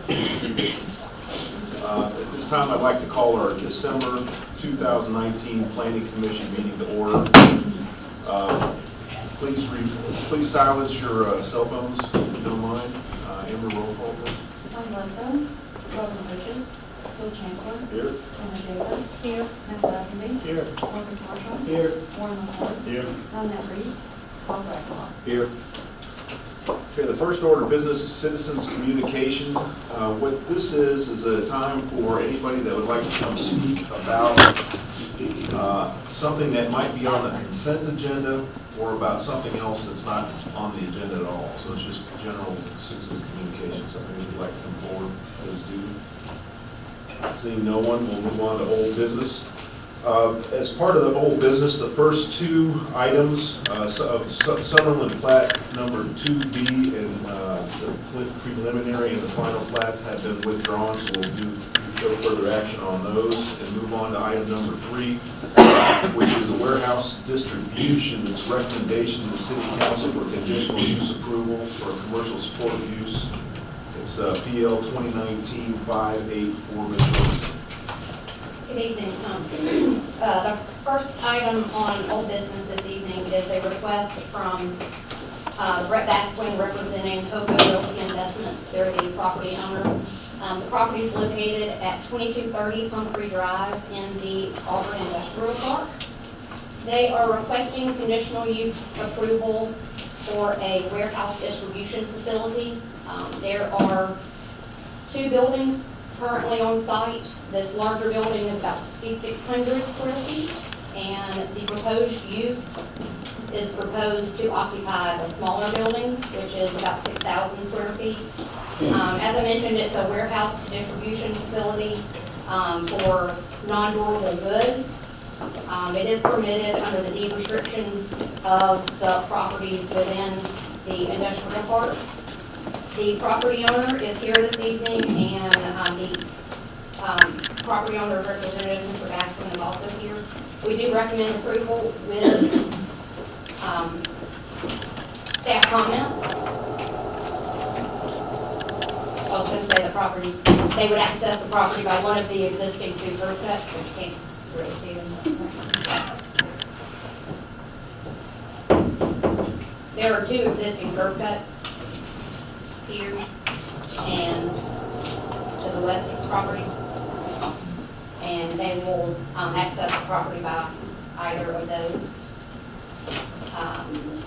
At this time, I'd like to call our December 2019 Planning Commission meeting to order. Please silence your cell phones if you don't mind. Amber, roll call, please. Tom Bledsoe, Logan Bridges, Phil Chancellor. Here. Anna Jacobs. Here. Matt Lazenby. Here. Marcus Marshall. Here. Warren McCoy. Here. Ronette Reese. Paul Blackwell. Here. Okay, the first order of business is citizens communication. What this is a time for anybody that would like to come speak about something that might be on the consent agenda or about something else that's not on the agenda at all. So it's just general citizens communication. Something you'd like to come forward, please do. Seeing no one, we'll move on to old business. As part of the old business, the first two items of Sutherland plat number 2B and the preliminary and the final plats have been withdrawn, so we'll do no further action on those and move on to item number 3, which is a warehouse distribution. It's recommendation to the city council for conditional use approval for commercial support use. It's PL 2019-584. Good evening. The first item on old business this evening is a request from Brett Basquin representing Hoco Realty Investments. They're the property owner. The property is located at 2230 Humphrey Drive in the Auburn Industrial Park. They are requesting conditional use approval for a warehouse distribution facility. There are 2 buildings currently on site. This larger building is about 6,600 square feet, and the proposed use is proposed to occupy the smaller building, which is about 6,000 square feet. As I mentioned, it's a warehouse distribution facility for non-durable goods. It is permitted under the deed restrictions of the properties within the industrial park. The property owner is here this evening, and the property owner's representative, Mr. Baskin, is also here. We do recommend approval with staff comments. I was going to say the property, they would access the property by one of the existing 2 curb cuts, which you can't really see them. There are 2 existing curb cuts here and to the west of the property, and they will access the property by either of those.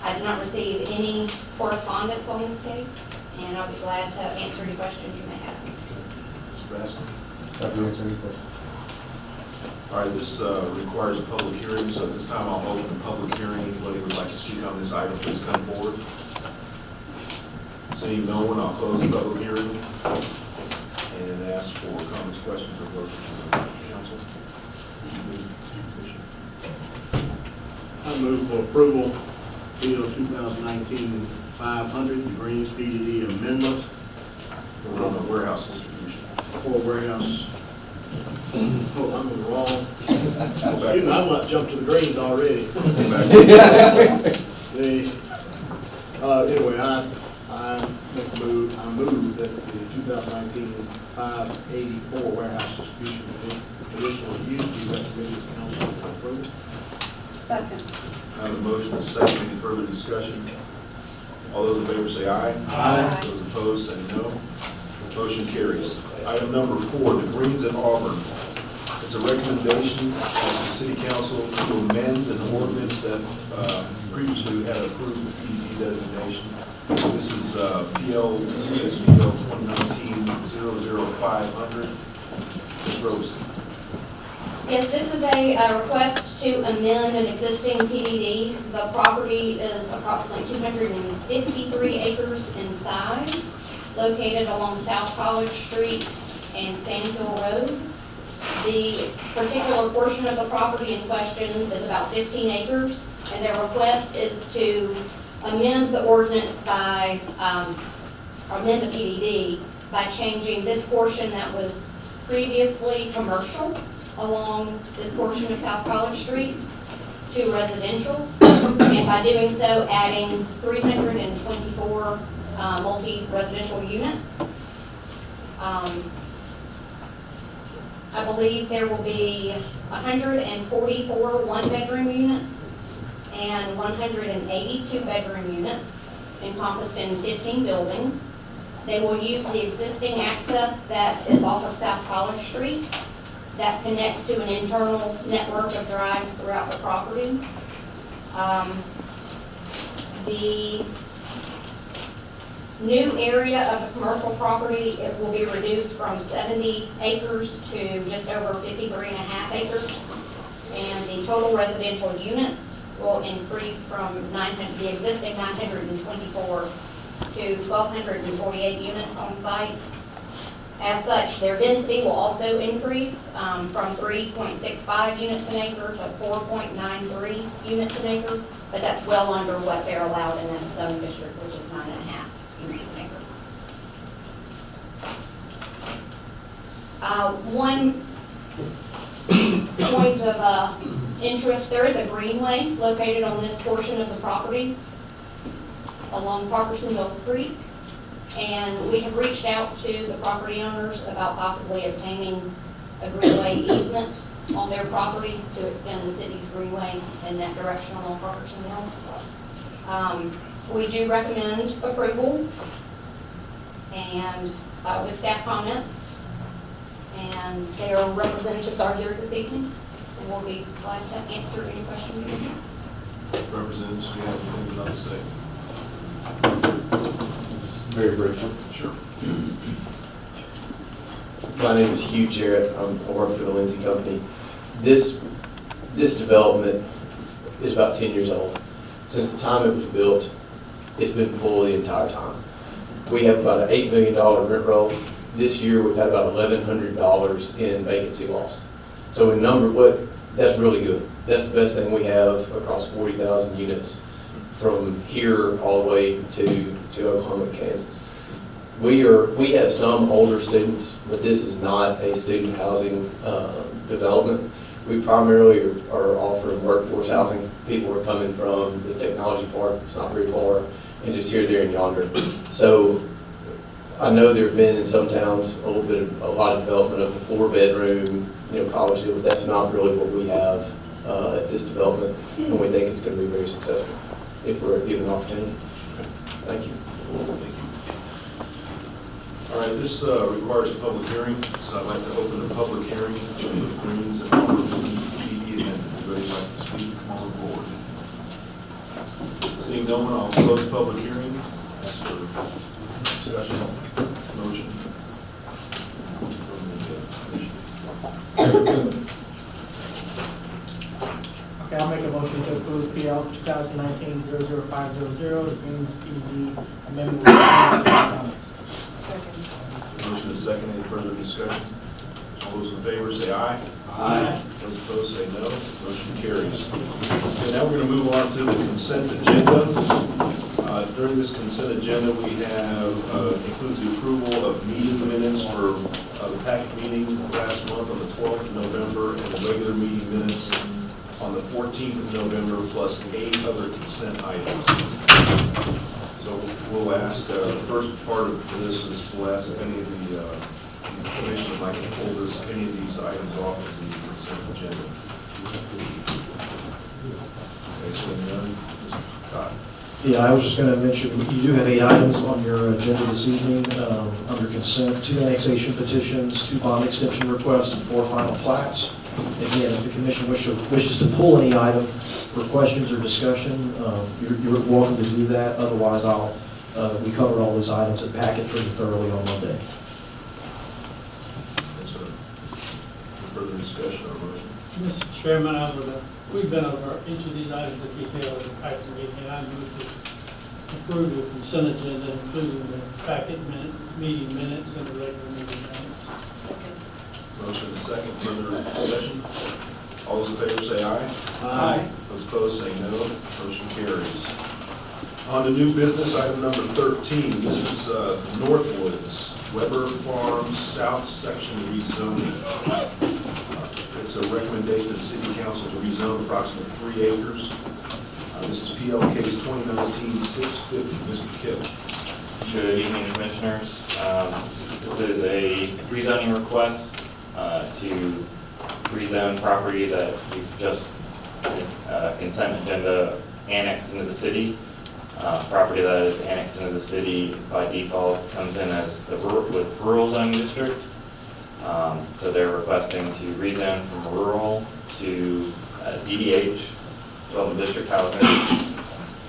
I did not receive any correspondence on this case, and I'll be glad to answer any questions you may have. Mr. Baskin? Happy to answer any questions. All right, this requires a public hearing, so at this time I'll open the public hearing. Anybody who would like to speak on this item, please come forward. Seeing no one, I'll close the public hearing and ask for comments, questions, or votes from the council. I move for approval, PO 2019-500, the Greens PDD amendment We're on the warehouse distribution. for warehouse. Oh, I'm in the wrong. Excuse me, I might jump to the Greens already. Anyway, I move that the 2019-584 warehouse distribution conditional use be recommended to council for approval. Second. I have a motion and a second. Any further discussion? All those in favor say aye. Aye. Those opposed say no. Motion carries. Item number 4, the Greens at Auburn. It's a recommendation of the City Council to amend an ordinance that previously we had approved the PDD designation. This is PL 2019-00500. Ms. Robeson. Yes, this is a request to amend an existing PDD. The property is approximately 253 acres in size, located along South College Street and Sandhill Road. The particular portion of the property in question is about 15 acres, and their request is to amend the ordinance by, amend the PDD by changing this portion that was previously commercial along this portion of South College Street to residential, and by doing so, adding 324 multi-residential units. I believe there will be 144 one-bedroom units and 182 bedroom units encompassed in 15 buildings. They will use the existing access that is off of South College Street that connects to an internal network of drives throughout the property. The new area of the commercial property, it will be reduced from 70 acres to just over 53.5 acres. And the total residential units will increase from the existing 924 to 1,248 units on site. As such, their density will also increase from 3.65 units an acre to 4.93 units an acre, but that's well under what they're allowed in that zone district, which is 9.5 units an acre. One point of interest, there is a greenway located on this portion of the property along Parkersonville Creek. And we have reached out to the property owners about possibly obtaining a greenway easement on their property to extend the city's greenway in that direction along Parkersonville. We do recommend approval and with staff comments. And their representatives are here this evening, and we'll be glad to answer any questions you may have. Representatives, do you have anything you'd like to say? Very briefly. Sure. My name is Hugh Jarrett. I work for the Lindsay Company. This development is about 10 years old. Since the time it was built, it's been full the entire time. We have about an $8 million rent roll. This year, we've had about $1,100 in vacancy loss. So in that's really good. That's the best thing we have across 40,000 units from here all the way to Oklahoma, Kansas. We have some older students, but this is not a student housing development. We primarily are offering workforce housing. People are coming from the technology park that's not very far, and just here, there, and yonder. So I know there have been in some towns a lot of development of a 4-bedroom, college deal, but that's not really what we have at this development, and we think it's going to be very successful if we're given the opportunity. Thank you. Thank you. All right, this requires a public hearing, so I'd like to open the public hearing for the Greens and Auburn PE amendment. Anybody like to speak? Come on forward. Seeing no one, I'll close the public hearing. Ask for discussion, motion from the commission. Okay, I'll make a motion to approve PL 2019-00500, the Greens PD amendment with comments. Motion is second. Any further discussion? All those in favor say aye. Aye. Those opposed say no. Motion carries. Okay, now we're going to move on to the consent agenda. During this consent agenda, we have includes the approval of meeting minutes for the packet meeting last month on the 12th of November and the regular meeting minutes on the 14th of November, plus 8 other consent items. So we'll ask, the first part of this is we'll ask if any of the commission would like to pull any of these items off of the consent agenda. Okay, so none. Mr. Scott. Yeah, I was just going to mention, you do have 8 items on your agenda this evening under consent: 2 annexation petitions, 2 bond extension requests, and 4 final plats. Again, if the commission wishes to pull any item for questions or discussion, you're welcome to do that. Otherwise, we covered all those items and packet pretty thoroughly on Monday. Yes, sir. Any further discussion or motion? Mr. Chairman, we've been over each of these items in detail in the packet meeting, and I move to approve the consent agenda, including the packet meeting minutes and the regular meeting minutes. Motion is second. Further discussion? All those in favor say aye. Aye. Those opposed say no. Motion carries. On to new business, item number 13. This is Northwoods, Weber Farms South Section rezoning. It's a recommendation of the City Council to rezone approximately 3 acres. This is PL case 2019-650. Mr. Kipp. Good evening, Commissioners. This is a rezoning request to rezone property that we've just consent agenda annexed into the city. Property that is annexed into the city by default comes in as with rural zoning district. So they're requesting to rezone from rural to DDH, Development District Housing.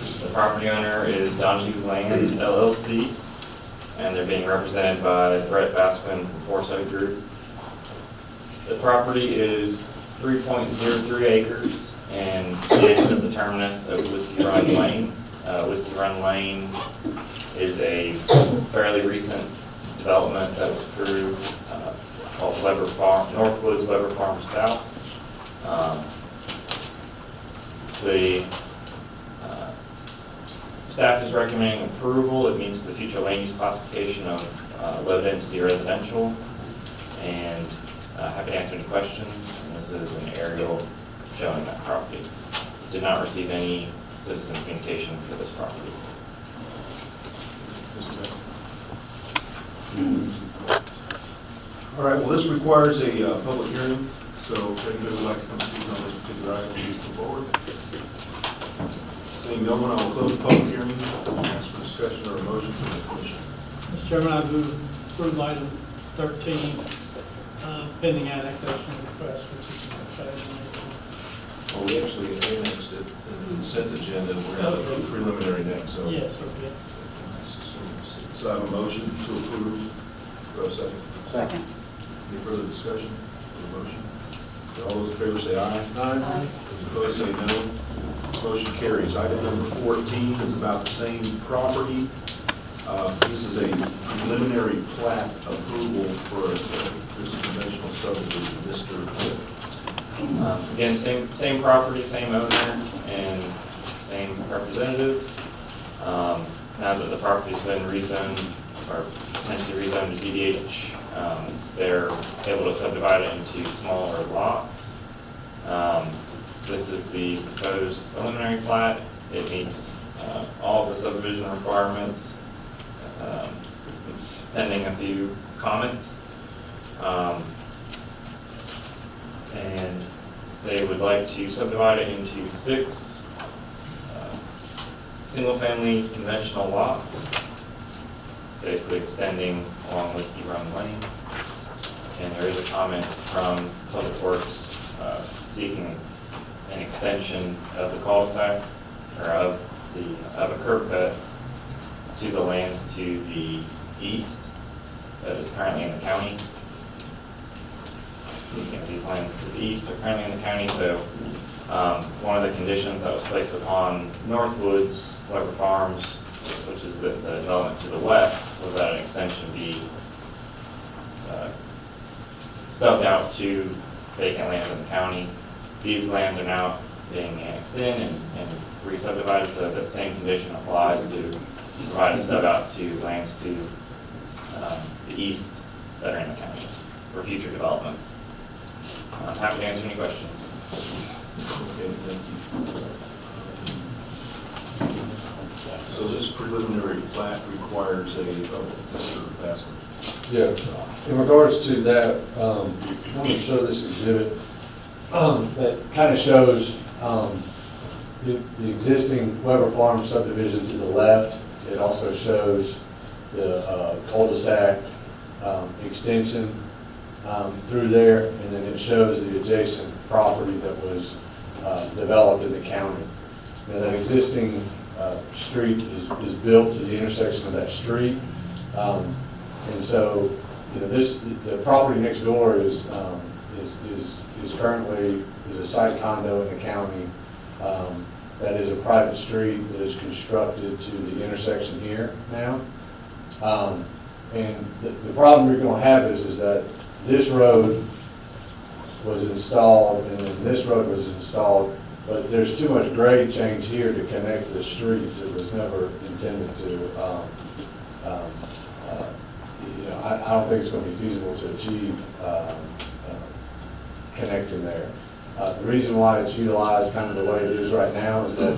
The property owner is Donahue Land LLC, and they're being represented by Brett Basquin from Foresight Group. The property is 3.03 acres and stands at the terminus of Whiskey Run Lane. Whiskey Run Lane is a fairly recent development that was approved called Weber Farm, Northwoods Weber Farm South. The staff is recommending approval. It meets the future land use classification of low density residential. And happy to answer any questions. And this is an aerial showing that property. Did not receive any citizen communication for this property. All right, well, this requires a public hearing, so if anybody would like to come speak on this particular item, please come forward. Seeing no one, I will close the public hearing and ask for discussion or a motion from the commission. Mr. Chairman, I move approve item 13, pending annexation request, which is an exciting. Well, we actually annexed it in the consent agenda, we're going to have a preliminary next, so. Yes, okay. So I have a motion to approve. Do I have a second? Second. Any further discussion on the motion? All those in favor say aye. Aye. Those opposed say no. Motion carries. Item number 14 is about the same property. This is a preliminary plat approval for this conventional subdivision. Mr. Again, same property, same owner, and same representative. Now that the property's been rezoned, or potentially rezoned to DDH, they're able to subdivide it into smaller lots. This is the proposed preliminary plat. It meets all the subdivision requirements, pending a few comments. And they would like to subdivide it into 6 single-family conventional lots, basically extending along Whiskey Run Lane. And there is a comment from Public Works seeking an extension of the cul-de-sac, or of a curb cut to the lands to the east that is currently in the county. These lands to the east are currently in the county, so one of the conditions that was placed upon Northwoods Weber Farms, which is the development to the west, was that an extension be stubbed out to vacant lands in the county. These lands are now being annexed in and re-subdivided, so that same condition applies to provide a stub out to lands to the east that are in the county for future development. I'm happy to answer any questions. Okay, thank you. So this preliminary plat requires Mr. Baskin. Yeah, in regards to that, I want to show this exhibit that kind of shows the existing Weber Farm subdivision to the left. It also shows the cul-de-sac extension through there, and then it shows the adjacent property that was developed in the county. Now, that existing street is built to the intersection of that street, and so the property next door is currently a site condo in the county. That is a private street that is constructed to the intersection here now. And the problem you're going to have is that this road was installed and then this road was installed, but there's too much grade change here to connect the streets. It was never intended to, I don't think it's going to be feasible to achieve connecting there. The reason why it's utilized kind of the way it is right now is that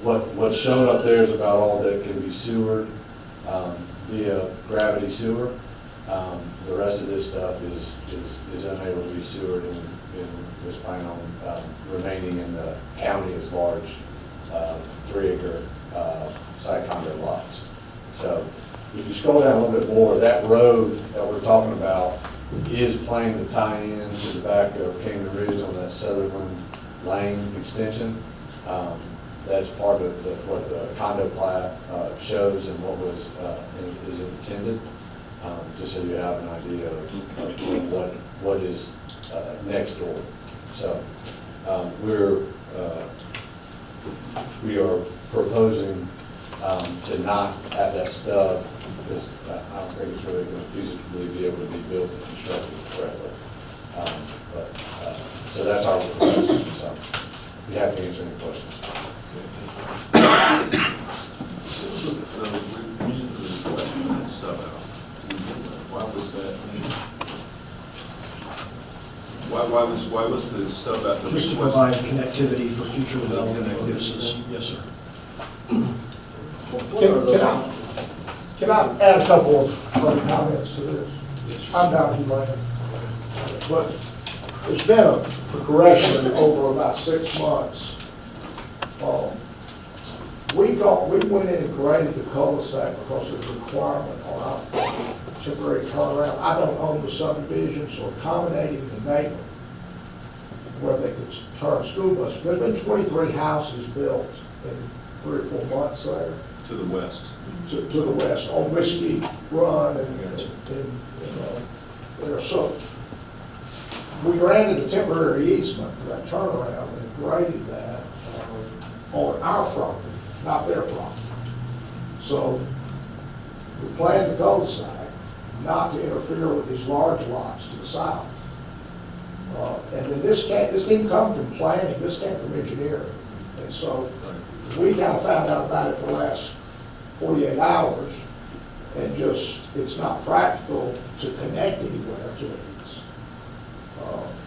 what's shown up there is about all that can be sewered via gravity sewer. The rest of this stuff is unable to be sewered and is planning on remaining in the county as large 3-acre site condo lots. So if you scroll down a little bit more, that road that we're talking about is planning to tie in to the back of Canyon Ridge on that Sutherland Lane extension. That's part of what the condo plat shows and what was is intended, just so you have an idea of what is next door. So we are proposing to not have that stub, because I don't think it's really going to feasibly be able to be built and constructed correctly. So that's our request. So you have to answer any questions. The reason for the request for that stub out, why was that? Why was the stub out? Just to provide connectivity for future development purposes. Yes, sir. Can I add a couple of other comments to this? I'm down in Lane, but it's been a progression over about 6 months. We went in and graded the cul-de-sac because of the requirement on our temporary turnaround. I don't own the subdivision, so accommodating the neighbor where they could turn a school bus. There's been 23 houses built in 3 or 4 months there. To the west. To the west, on Whiskey Run and there. So we granted a temporary easement for that turnaround and graded that on our property, not their property. So we planned the cul-de-sac not to interfere with these large lots to the south. And then this didn't come from planning, this came from engineering. And so we kind of found out about it for the last 48 hours, and it's not practical to connect anywhere to these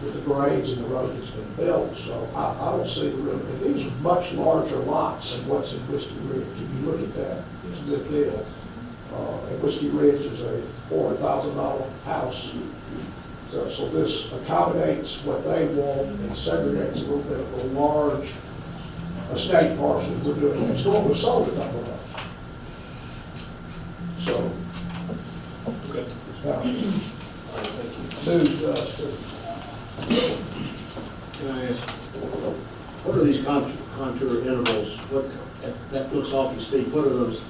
with the grades and the road that's been built. So I don't see the real, and these are much larger lots than what's in Whiskey Ridge. If you look at that, it's a good deal. And Whiskey Ridge is a $400,000 house. So this accommodates what they want and segregates a little bit of a large estate parcel we're doing next door. We sold a couple of them. So, Okay. now, news to us too. Can I ask, what are these contour intervals? That looks awfully steep. What are those?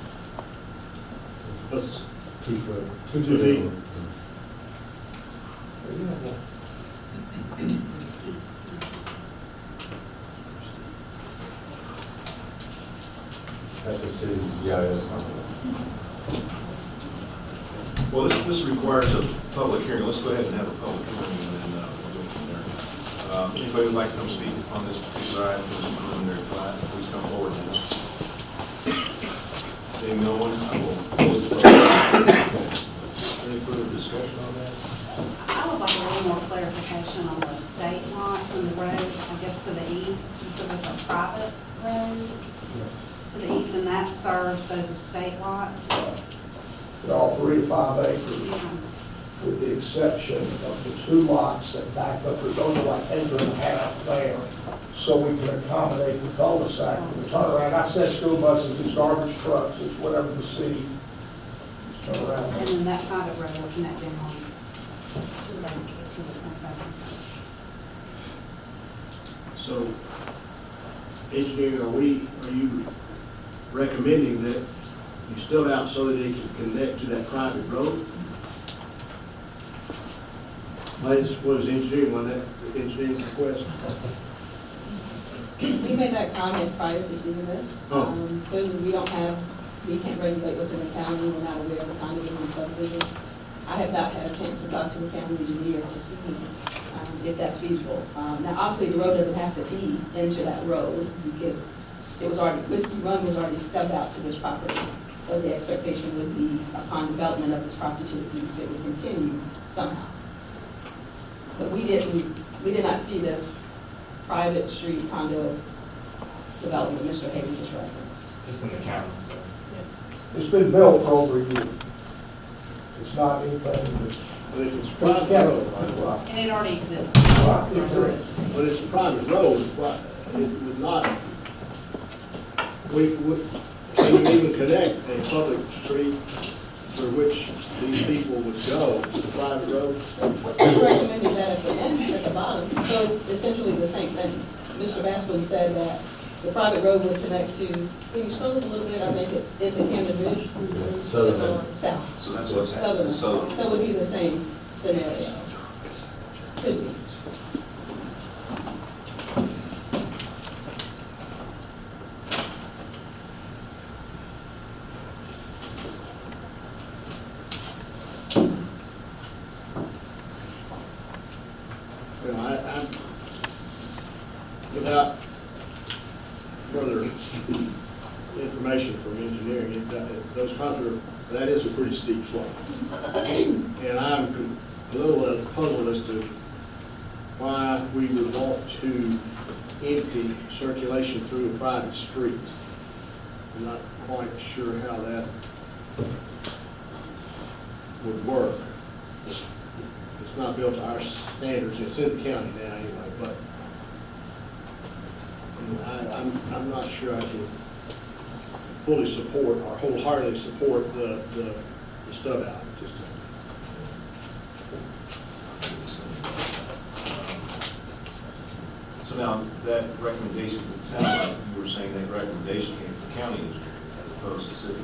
What's this? 2 foot. 2 feet? That's the city's GIS company. Well, this requires a public hearing. Let's go ahead and have a public hearing and then we'll go from there. Anybody would like to come speak on this particular item, this preliminary plat, please come forward now. Seeing no one, I will close the public hearing. Any further discussion on that? I would like a little more clarification on the state lots and the road, I guess to the east. You said it's a private road to the east, and that serves those estate lots. They're all 3 to 5 acres, with the exception of the 2 lots that back up. There's only like 1.5 acres there, so we can accommodate the cul-de-sac for the turnaround. I said school buses, it's garbage trucks, it's whatever the city turn around. And then that private road will connect in on to the bank, to the bank. So, engineering, are you recommending that you still out so that they can connect to that private road? What is engineering on that, engineering request? We made that comment prior to seeing this. Oh. Clearly, we can't regulate what's in the county, we're not aware of the condominium subdivision. I have not had a chance to talk to the county engineer to see if that's feasible. Now, obviously, the road doesn't have to tee into that road. Whiskey Run was already stubbed out to this property. So the expectation would be upon development of this property to the east, it would continue somehow. But we did not see this private street condo development Mr. Hayden just referenced. It's in the county, so. It's been built for over a year. It's not anything that's. But if it's a private road, And it already exists. Right, it is. but it's a private road, why, it would not, can you even connect a public street through which these people would go to the private road? It's recommended that at the end, at the bottom, so it's essentially the same thing. Mr. Baskin said that the private road would connect to, can you scroll it a little bit, I think it's into Camden Ridge. Southern. South. So that's what's happening. Southern, so it would be the same scenario. Could be. You know, I'm, without further information from engineering, that is a pretty steep slope. And I'm a little puzzled as to why we would want to empty circulation through a private street. I'm not quite sure how that would work. It's not built to our standards, it's in the county now anyway, but I'm not sure I can fully support or wholeheartedly support the stub out at this time. So now, that recommendation, it sounds like you were saying that recommendation came from the county engineer as opposed to city.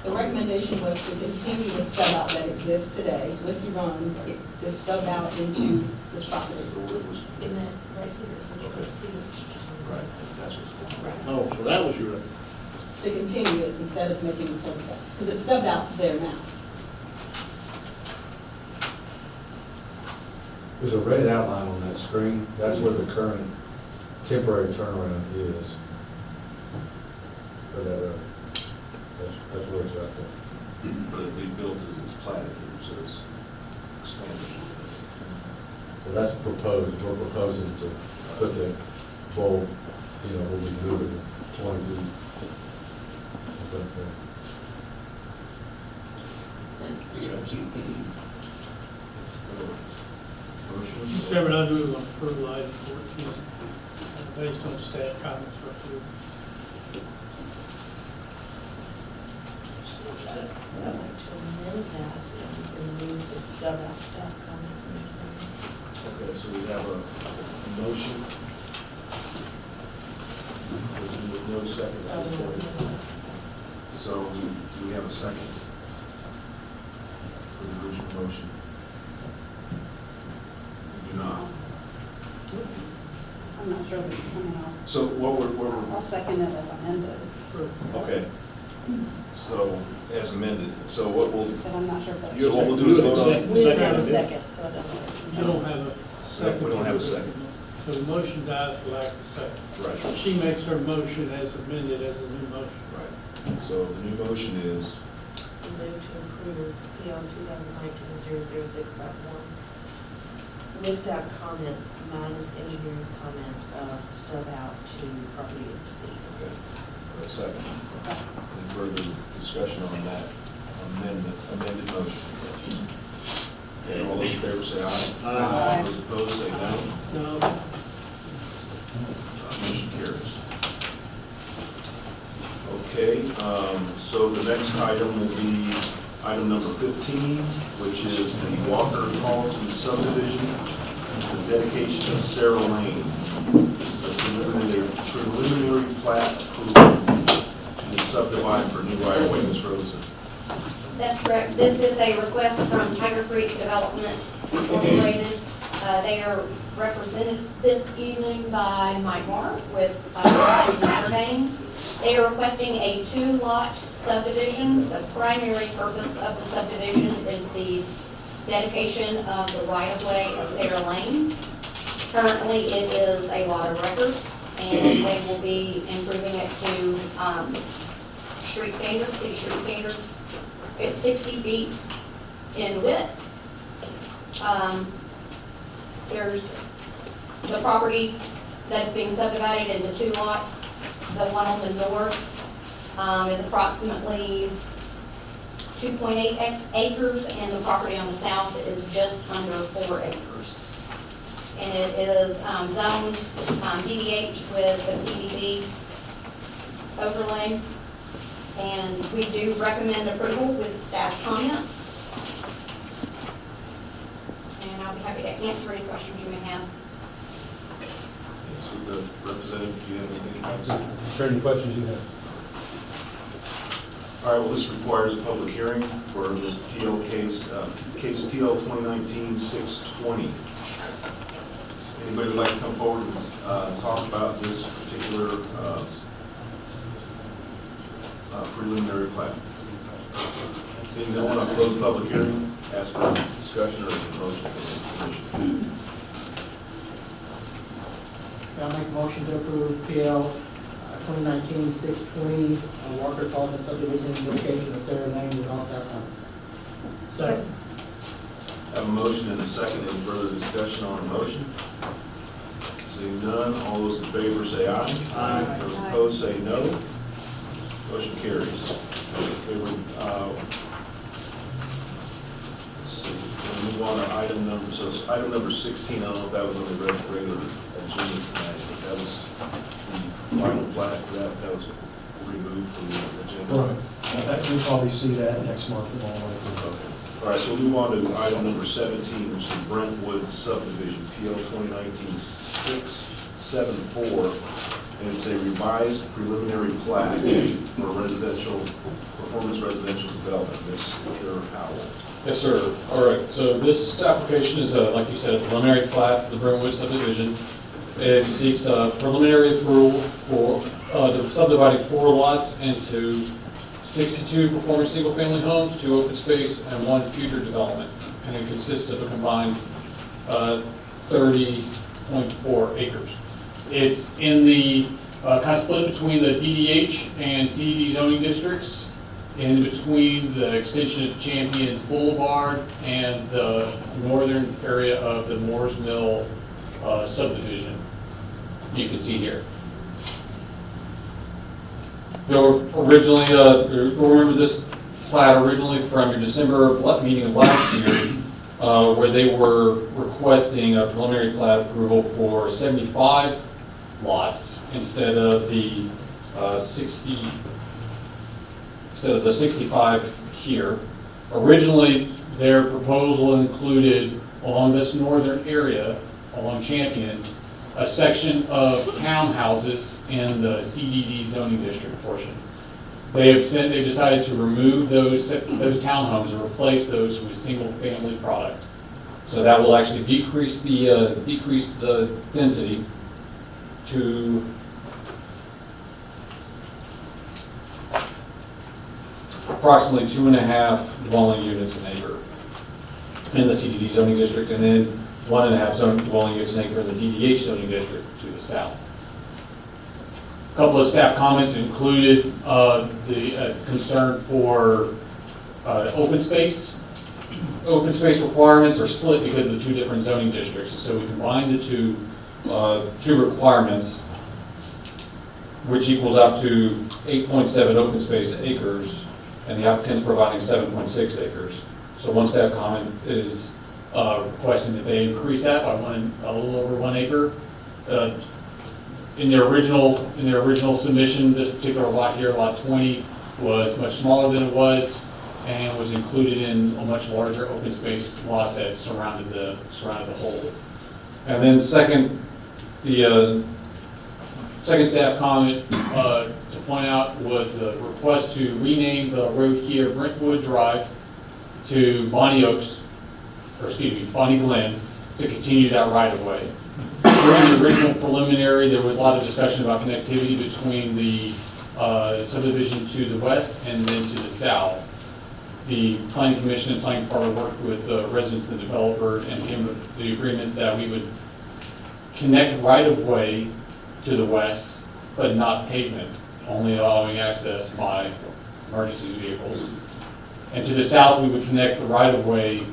The recommendation was to continue the stub out that exists today, Whiskey Run, is stubbed out into this property. So it was, In that right here, is what you see this. right, that's what's going on. Oh, so that was your, To continue it instead of making the cul-de-sac, because it's stubbed out there now. There's a red outline on that screen. That's where the current temporary turnaround is for that road. That's where it's right there. But it'd be built as it's platted here, so it's expanded. Well, that's proposed. We're proposing to put the bulb, you know, we'll be moving 20 feet. Up there. Motion? Mr. Chairman, I move on approval item 14, based on staff comments for approval. I'd like to amend that and remove the stub out staff comment from the Okay, so we have a motion with no second at this point. So we have a second for the original motion. We do not. I'm not sure, So what I'll second it as amended, okay. So as amended, so what we'll, but I'm not sure if that's. so what we'll do is vote on. We didn't have a second, so I don't know. You don't have a second. We don't have a second. So the motion dies for lack of a second. Right. She makes her motion as amended as a new motion. Right. So the new motion is, We move to approve PL 2019-006.1. List out comments minus engineering's comment of stub out to property entities. okay, a second. Second. Any further discussion on that amended motion? Okay, all those in favor say aye. Aye. Those opposed say no. No, Motion carries. Okay, so the next item will be item number 15, which is the Walker Carlton subdivision, the dedication of Sarah Lane. This is a preliminary plat approval to subdivide for new right-of-way, Ms. Rosen. That's correct. This is a request from Tiger Creek Development Incorporated. They are represented this evening by Mike Moore with Surveying. They are requesting a 2-lot subdivision. The primary purpose of the subdivision is the dedication of the right-of-way of Sarah Lane. Currently, it is a lot of record, and they will be improving it to street standards, city street standards. It's 60 feet in width. There's, the property that is being subdivided into 2 lots. The one on the north is approximately 2.8 acres, and the property on the south is just under 4 acres. And it is zoned DDH with the PDD overlay. And we do recommend approval with staff comments. And I'll be happy to answer any questions you may have. So the representative, do you have anything else? Is there any questions you have? All right, well, this requires a public hearing for the PL case, case PL 2019-620. Anybody would like to come forward and talk about this particular preliminary plat? Seeing no one, I'll close the public hearing, ask for discussion or motion from the commission. I'll make a motion to approve PL 2019-620, Walker Colton subdivision location of Sarah Lane with all staff comments. Second. Have a motion and a second. Any further discussion on the motion? Seeing none, all those in favor say aye. Aye. Those opposed say no. Motion carries. Okay, let's see, we'll move on to item number, so item number 16, I don't know if that was on the regular agenda tonight, but that was the final plat, that was removed from the agenda. We'll probably see that next month in all likelihood. Okay. All right, so we'll move on to item number 17, which is the Brentwood subdivision, PL 2019-674. And it's a revised preliminary plat for residential, performance residential development. Mr. Howell. Yes, sir. All right, so this application is, like you said, a preliminary plat for the Brentwood subdivision. It seeks preliminary approval for subdividing 4 lots into 62 performing single-family homes, 2 open space, and 1 future development. And it consists of a combined 30.4 acres. It's in the kind of split between the DDH and CDD zoning districts, in between the extension of Champions Boulevard and the northern area of the Moores Mill subdivision. You can see here. They were originally, remember this plat originally from your December meeting of last year, where they were requesting a preliminary plat approval for 75 lots instead of the 65 here. Originally, their proposal included along this northern area, along Champions, a section of townhouses in the CDD zoning district portion. They have decided to remove those townhomes and replace those with single-family product. So that will actually decrease the density to approximately 2.5 dwelling units an acre in the CDD zoning district, and then 1.5 dwelling units an acre in the DDH zoning district to the south. A couple of staff comments included the concern for open space. Open space requirements are split because of the 2 different zoning districts, so we combined the two requirements, which equals up to 8.7 open space acres, and the applicant's providing 7.6 acres. So one staff comment is requesting that they increase that by a little over 1 acre. In their original submission, this particular lot here, lot 20, was much smaller than it was, and was included in a much larger open space lot that surrounded the whole. And then second, the second staff comment to point out was the request to rename the road here Brentwood Drive to Bonnie Glen, to continue that right of way. During the original preliminary, there was a lot of discussion about connectivity between the subdivision to the west and then to the south. The Planning Commission and Planning Department worked with residents and the developer and came to the agreement that we would connect right of way to the west, but not pavement, only allowing access by emergency vehicles. And to the south, we would connect the right of way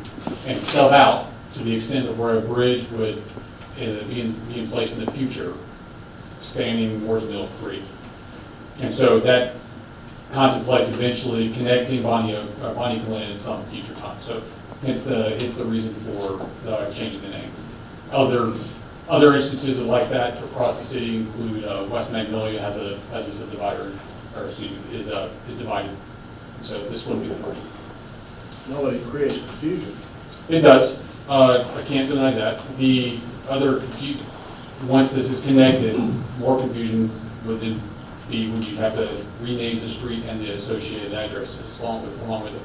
and stub out to the extent of where a bridge would be in place in the future spanning Moore's Mill Creek. And so that contemplates eventually connecting Bonnie Glen at some future time. So it's the reason for changing the name. Other instances of like that across the city include West Magnolia has a subdivider, or excuse me, is divided. So this wouldn't be the first. No, it creates confusion. It does. I can't deny that. The other once this is connected, more confusion would then be when you have to rename the street and the associated addresses along with it.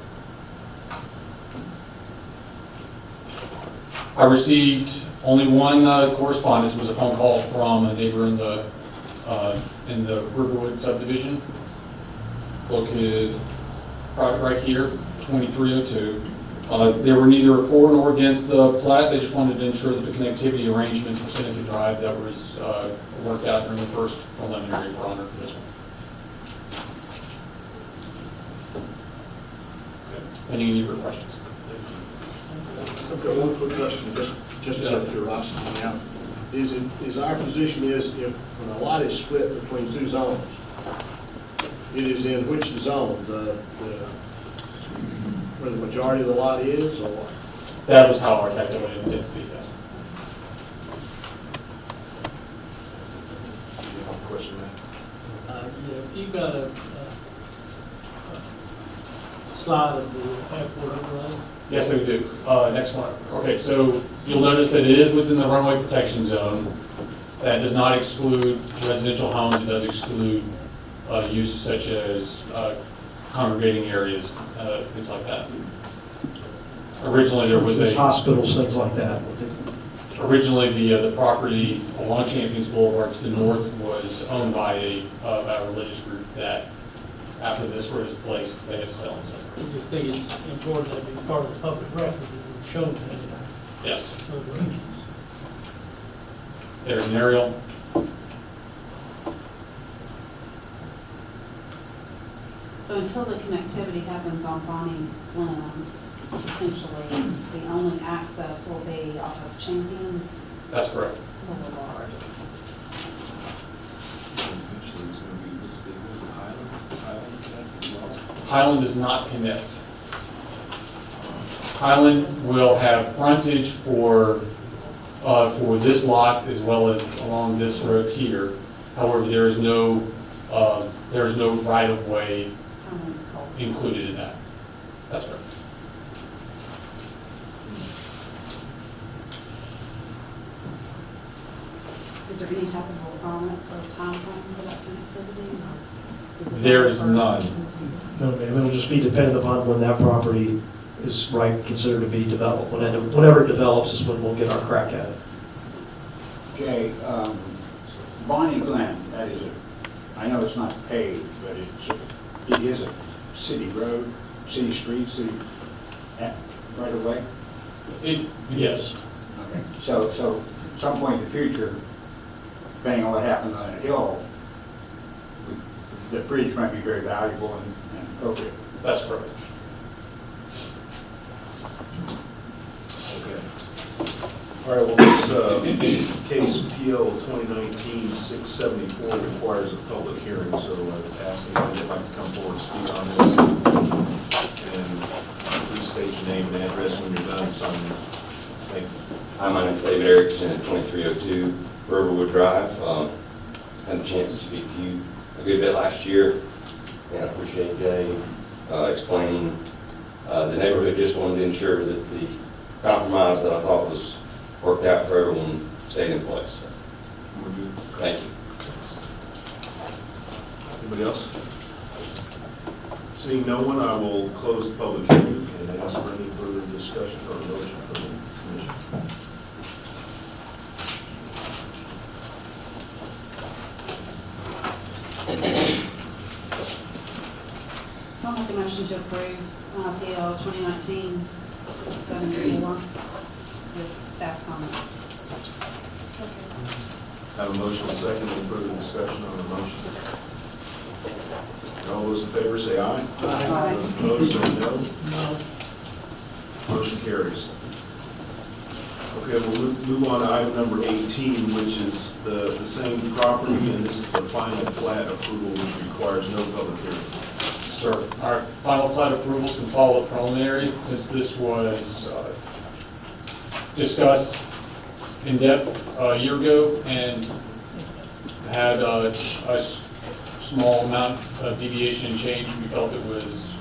I received only one correspondence. It was a phone call from a neighbor in the Riverwood subdivision, located right here, 2302. They were neither for nor against the plat. They just wanted to ensure that the connectivity arrangements for Seneca Drive that was worked out during the first preliminary were honored for this one. Any of your questions? I've got one quick question, just out of curiosity. Now, is our position is if when a lot is split between two zones, it is in which zone, where the majority of the lot is, or what? That was how I calculated the density, yes. You have a question, Matt? Yeah, if you've got a slide of the airport overlay. Yes, I do. Next one. Okay, so you'll notice that it is within the runway protection zone. That does not exclude residential homes. It does exclude uses such as congregating areas, things like that. Originally, there was hospitals, things like that. Originally, the property along Champions Boulevard to the north was owned by a religious group that, after this road is placed, they had to sell it. I just think it's important that it be part of the public record that we've shown that. Yes. Those directions. There's an aerial. So until the connectivity happens on Bonnie Glen, potentially the only access will be off of Champions That's correct. Boulevard. Eventually, it's going to be, what's it, Highland? Highland does not connect. Highland will have frontage for this lot as well as along this road here. However, there is no right-of-way Highland's a cul-de-sac. included in that. That's correct. Is there any type of requirement for a time frame for that connectivity? There is none. No, ma'am, it'll just be dependent upon when that property is considered to be developed. Whenever it develops is when we'll get our crack at it. Jay, Bonnie Glen, that is I know it's not paved, but it is a city road, city street, right away? Yes. Okay, so at some point in the future, depending on what happens on that hill, the bridge might be very valuable and appropriate. That's correct. Okay. All right, well, this case PL 2019-674 requires a public hearing, so I'd ask anyone who'd like to come forward and speak on this. And please state your name and address when you're done, sign in. Thank you. Hi, my name is David Erickson at 2302 Riverwood Drive. Had a chance to speak to you a good bit last year, and I appreciate Jay explaining. The neighborhood just wanted to ensure that the compromise that I thought was worked out for everyone stayed in place. We're good. Thank you. Anybody else? Seeing no one, I will close the public hearing and ask for any further discussion or motion from the commission. I'll make a motion to approve PL 2019-674 with staff comments. I have a motion, a second, any further discussion on the motion? All those in favor say aye. Aye. Opposed, say no. No. Motion carries. Okay, we'll move on to item number 18, which is the same property, and this is the final plat approval, which requires no public hearing. Sir, our final plat approvals can follow preliminary, since this was discussed in depth a year ago and had a small amount of deviation and change. We felt it was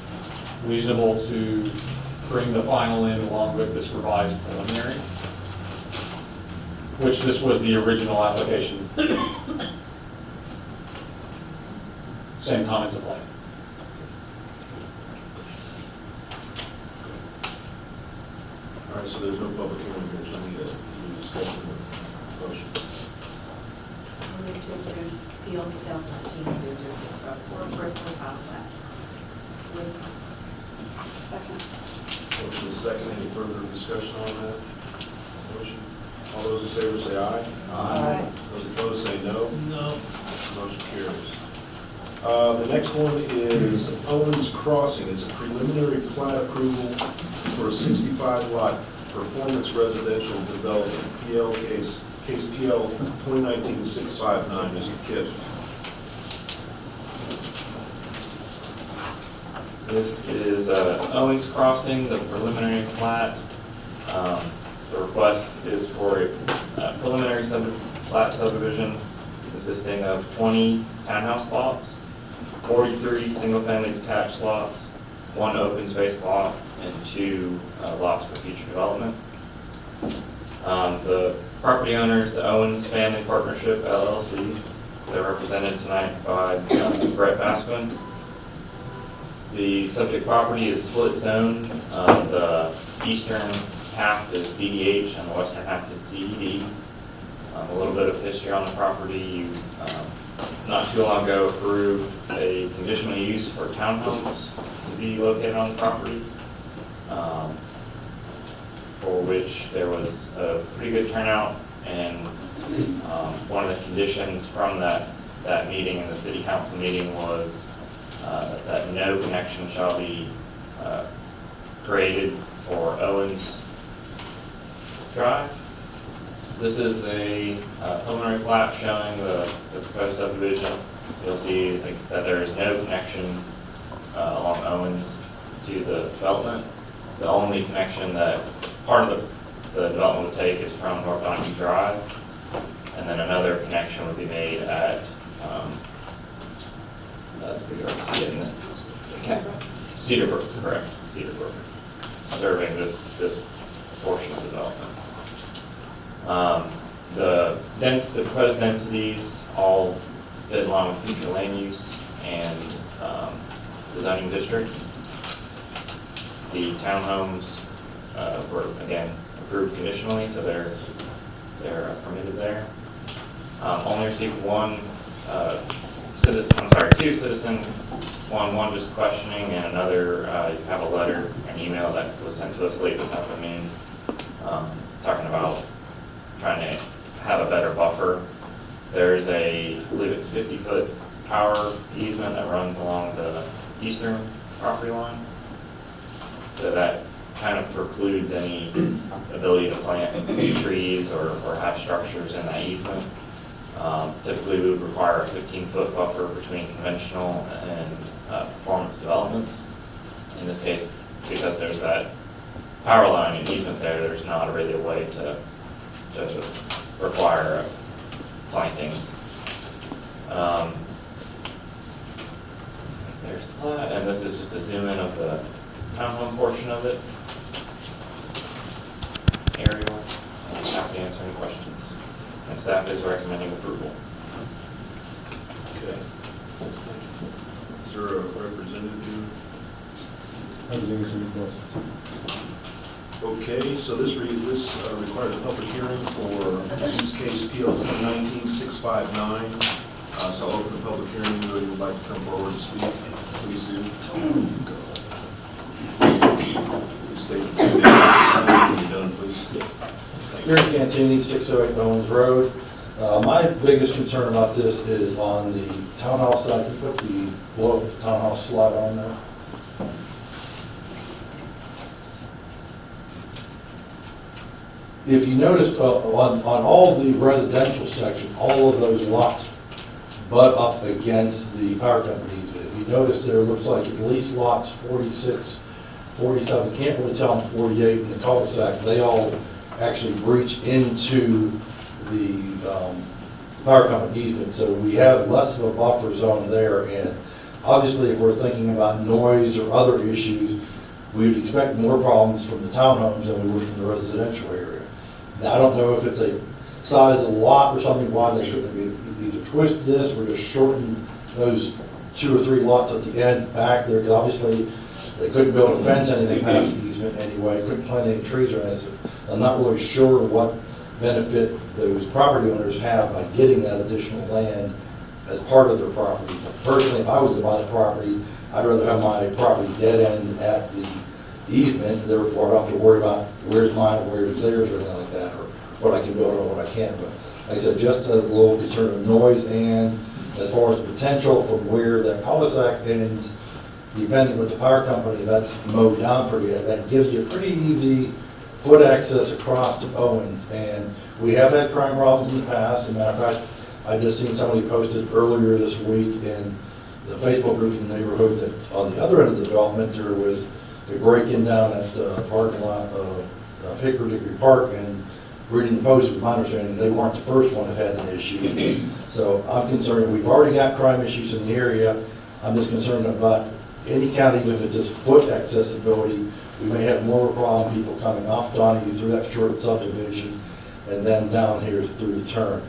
reasonable to bring the final in along with this revised preliminary, which this was the original application. Same comments apply. All right, so there's no public hearing here, so we need a discussion of motion. I move to approve PL 2019-006.4 for a final plat. With comments. Second. Motion is second. Any further discussion on that motion? All those in favor say aye. Aye. Those opposed say no. No. Motion carries. The next one is Owens Crossing. It's a preliminary plat approval for a 65-lot performance residential development, PL case PL 2019-659. Mr. Kidd. This is Owens Crossing, the preliminary plat. The request is for a preliminary plat subdivision consisting of 20 townhouse lots, 43 single-family detached lots, 1 open space lot, and 2 lots for future development. The property owners, the Owens Family Partnership LLC, they're represented tonight by Brett Baspin. The subject property is split zoned. The eastern half is DDH and the western half is CDD. A little bit of history on the property. You, not too long ago, approved a conditional use for townhomes to be located on the property, for which there was a pretty good turnout. And one of the conditions from that meeting, in the city council meeting, was that no connection shall be created for Owens Drive. This is the preliminary plat showing the proposed subdivision. You'll see that there is no connection along Owens to the development. The only connection that part of the development would take is from North Donahue Drive, and then another connection would be made at we already see it in the Cedarbrook, correct? Cedarbrook, serving this portion of the development. The proposed densities all fit along with future land use and the zoning district. The townhomes were again approved conditionally, so they're permitted there. Only received two citizen, one just questioning, and another, you have a letter, an email that was sent to us late this afternoon, talking about trying to have a better buffer. There's I believe it's 50-foot power easement that runs along the eastern property line. So that kind of precludes any ability to plant trees or have structures in that easement. Typically, we would require a 15-foot buffer between conventional and performance developments. In this case, because there's that power line and easement there, there's not really a way to require plantings. There's the plat, and this is just a zoom in of the townhome portion of it. Aerial, and I'm happy to answer any questions. And staff is recommending approval. Okay. Is there a representative here? Okay, so this requires a public hearing for use case PL 2019-659. So I'll open the public hearing. Anybody would like to come forward and speak, please do. Please state your name and you're done, please. Gary Cantini, 608 Owens Road. My biggest concern about this is on the townhouse side. Can you put the blow up townhouse slide on there? if you notice, on all the residential section, all of those lots butt up against the power companies. If you notice there, it looks like at least lots 46, 47, can't really tell them 48 in the cul-de-sac, they all actually breach into the power company easement. So we have less of a buffer zone there, and obviously if we're thinking about noise or other issues, we would expect more problems from the townhomes than we would from the residential area. Now, I don't know if it's a size of lot or something, why they couldn't be either twist this or just shorten those 2 or 3 lots at the end back there, because obviously they couldn't build a fence anything past the easement anyway, couldn't plant any trees or anything. I'm not really sure what benefit those property owners have by getting that additional land as part of their property. Personally, if I was to buy the property, I'd rather have my property dead end at the easement, therefore I don't have to worry about where's mine, where's theirs, or anything like that, or what I can build or what I can't. But like I said, just a little concern of noise, and as far as the potential from where that cul-de-sac ends, depending with the power company, that's mowed down pretty good. That gives you a pretty easy foot access across to Owens. And we have had crime problems in the past. As a matter of fact, I just seen somebody posted earlier this week in the Facebook group in the neighborhood that on the other end of the development, there was a break-in down at the parking lot of Hickory Park, and reading the post, with my understanding, they weren't the first one that had an issue. So I'm concerned that we've already got crime issues in the area. I'm just concerned about any county, even if it's just foot accessibility, we may have more problem people coming off Donahue through that short subdivision and then down here through the turn.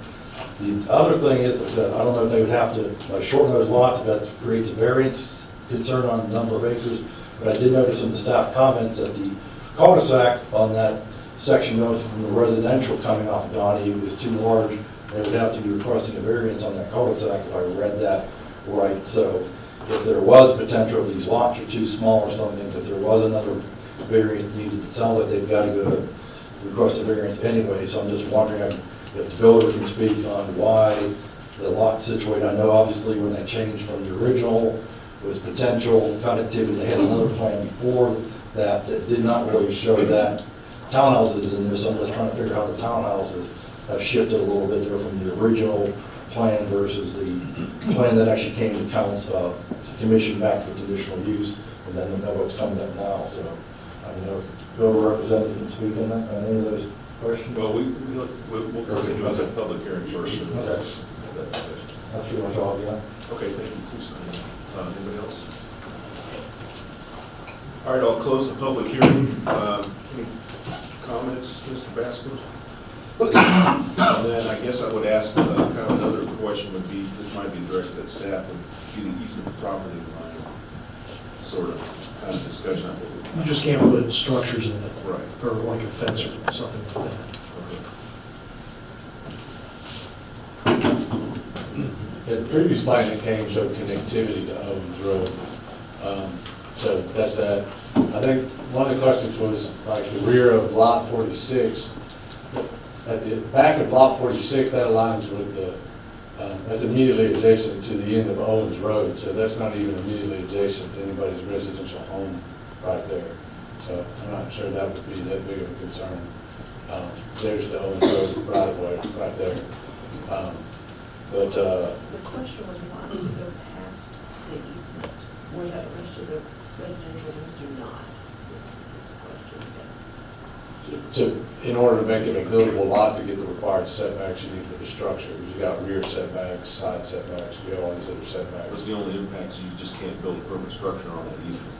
The other thing is that I don't know if they would have to shorten those lots, if that creates a variance concern on the number of acres, but I did notice in the staff comments that the cul-de-sac on that section north from the residential coming off of Donahue is too large. They would have to be requesting a variance on that cul-de-sac if I read that right. So if there was potential, if these lots are too small or something, if there was another variance needed, it sounds like they've got to go to request a variance anyway. So I'm just wondering if the builder can speak on why the lot situated. I know obviously when they changed from the original was potential connectivity. They had another plan before that did not really show that townhouses in there. So I'm just trying to figure out how the townhouses have shifted a little bit there from the original plan versus the plan that actually came to council, commission back for conditional use, and then we know what's coming up now. So I don't know if builder representative can speak on that, on any of those questions. Well, we'll go ahead and do the public hearing first. Okay. That's pretty much all, yeah. Okay, thank you. Please sign it. Anybody else? All right, I'll close the public hearing. Any comments, Mr. Baskin? And then I guess I would ask, kind of another question would be, this might be directed at staff, would be the easement property line sort of kind of discussion. You just can't put structures in it. Right. Or like a fence or something like that. The previous plan that came showed connectivity to Owens Road. So that's that. I think one of the questions was like the rear of lot 46. At the back of lot 46, that aligns with the, that's immediately adjacent to the end of Owens Road. So that's not even immediately adjacent to anybody's residential home right there. So I'm not sure that would be that big of a concern. There's the Owens Road right of way right there. The question was, why does it go past the easement, where the rest of the residential ones do not? Is the question, In order to make it a buildable lot to get the required setbacks you need for the structure, you got rear setbacks, side setbacks, you have all these other setbacks. But the only impact is you just can't build a permanent structure on that easement.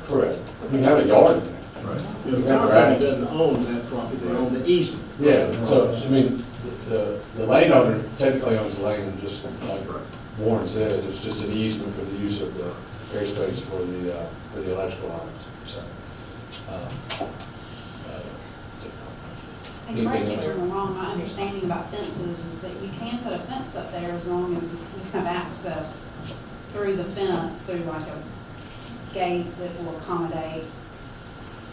Correct. You can have a yard in there. Right. The property doesn't own that property, they own the easement. Yeah, so, I mean, the landowner technically owns the land, just like Warren said, it's just an easement for the use of the airspace for the electrical lines, so. And correct me if I'm wrong, my understanding about fences is that you can put a fence up there as long as you have access through the fence, through like a gate that will accommodate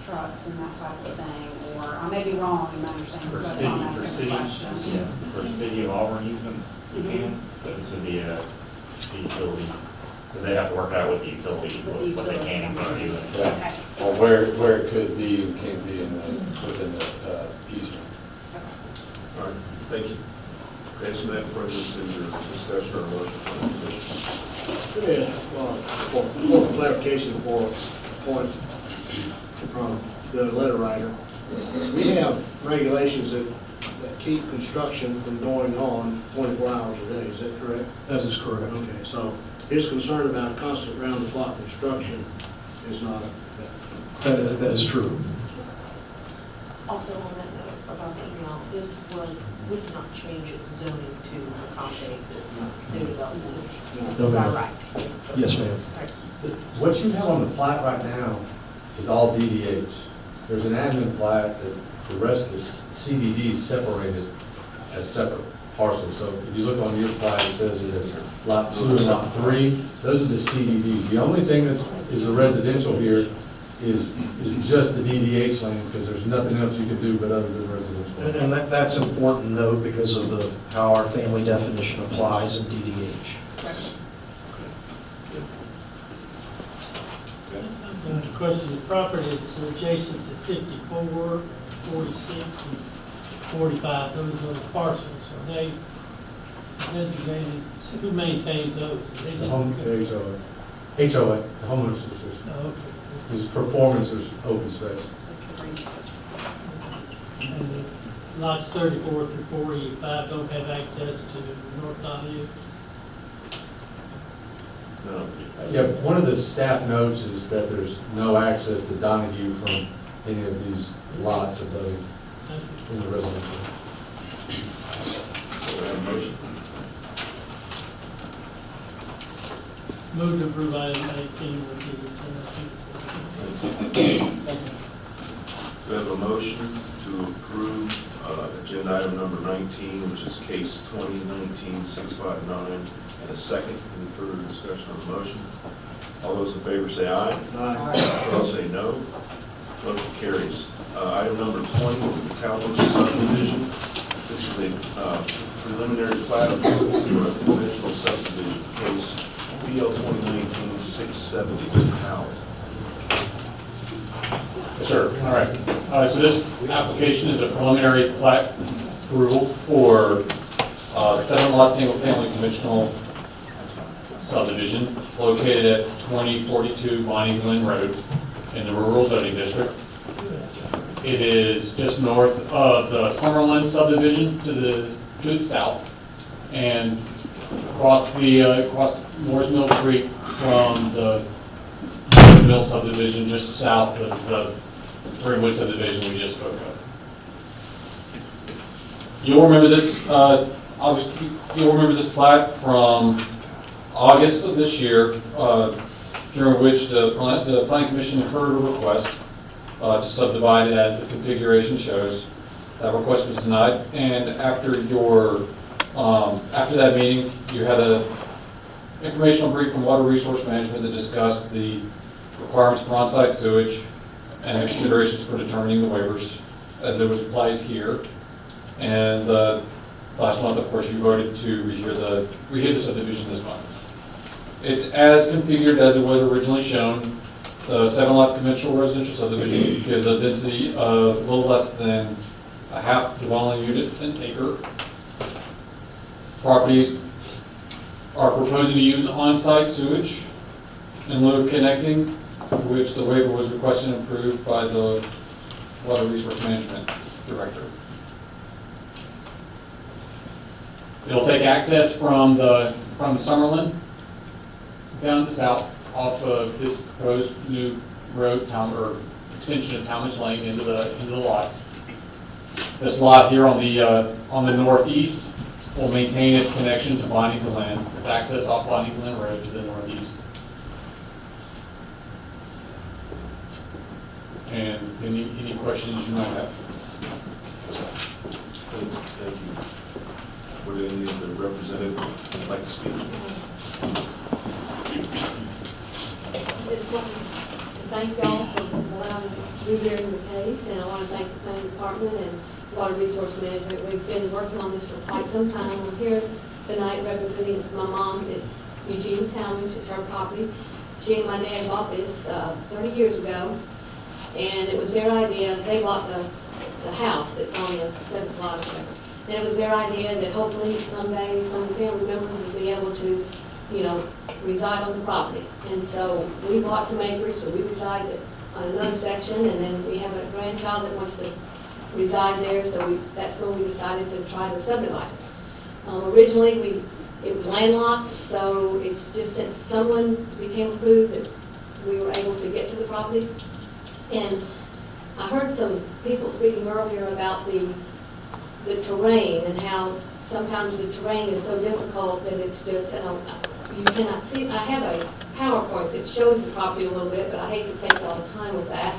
trucks and that type of thing, or I may be wrong in my understanding, so that's why I'm asking the question. For city of Auburn easements, you can, but this would be a utility. So they have to work out with the utility, what they can and can't do. Or where it could be and can't be within the easement. Thank you. Okay, so that brings us to the discussion or motion for the position. Let me ask, for clarification for a point from the letter writer. We have regulations that keep construction from going on 24 hours a day, is that correct? That is correct. Okay, so his concern about constant round-the-clock construction is not, That is true. Also on that note about the email, this was, we did not change its zoning to accommodate this new development. This No, is by ma'am. right. Yes, ma'am. Right. What you have on the plat right now is all DDH. There's an admin plat that the rest of the CDD is separated as separate parcels. So if you look on your plat, it says it is lot 2 and lot 3. Those are the CDD. The only thing that is a residential here is just the DDH land, because there's nothing else you can do but other than residential. And that's important to note because of how our family definition applies in DDH. The question, the property is adjacent to 54, 46, and 45, those are the parcels. Are they designated, who maintains those? They The home, the HOA, the homeowners association. Oh, okay. His performance is open space. And the lots 34 through 45 don't have access to North Donahue? No. Yeah, one of the staff notes is that there's no access to Donahue from any of these lots of those in the residential. So we have a motion. Move to approve item 18 with the We have a motion to approve agenda item number 19, which is case 2019-659, and a second. Any further discussion on the motion? All those in favor say aye. Aye. Those say no. Motion carries. Item number 20 is the Talmadge subdivision. This is a preliminary plat approval for a conventional subdivision, case BL 2019-670. Mr. Howard. Yes, sir. All right. So this application is a preliminary plat approval for 7-lot single-family conventional subdivision located at 2042 Bonnie Glen Road in the rural zoning district. It is just north of the Summerlin subdivision to the south, and across Moore's Mill Creek from the Moore's Mill subdivision just south of the Greenwood subdivision we just spoke of. You'll remember this, obviously, you'll remember this plat from August of this year, during which the Planning Commission heard a request to subdivide it as the configuration shows. That request was denied, and after that meeting, you had an informational brief from Water Resource Management that discussed the requirements for on-site sewage and the considerations for determining the waivers as it was applied here. And last month, of course, you voted to rehear the subdivision this month. It's as configured as it was originally shown. The 7-lot conventional residential subdivision gives a density of a little less than a half dwelling unit an acre. Properties are proposing to use on-site sewage in lieu of connecting, which the waiver was requested and approved by the Water Resource Management Director. It'll take access from Summerlin down to the south off of this proposed new road, or extension of Talmadge Lane into the lots. This lot here on the northeast will maintain its connection to Bonnie Glen, its access off Bonnie Glen Road to the northeast. And any questions you might have? Thank you. Would any of the representatives like to speak? Just want to thank y'all for allowing me to be here in the case, and I want to thank the planning department and Water Resource Management. We've been working on this for quite some time. I'm here tonight representing my mom, is Eugene Talmadge, it's her property. She and my dad bought this 30 years ago, and it was their idea. They bought the house that's on the 7th lot of And it was their idea that hopefully someday some family members would be able to, you know, reside on the property. And so we bought some acreage, so we reside on another section, and then we have a grandchild that wants to reside there, so that's when we decided to try to subdivide it. Originally, it was landlocked, so it's just since someone became approved that we were able to get to the property. And I heard some people speaking earlier about the terrain and how sometimes the terrain is so difficult that it's just, you cannot see. I have a PowerPoint that shows the property a little bit, but I hate to take all the time with that.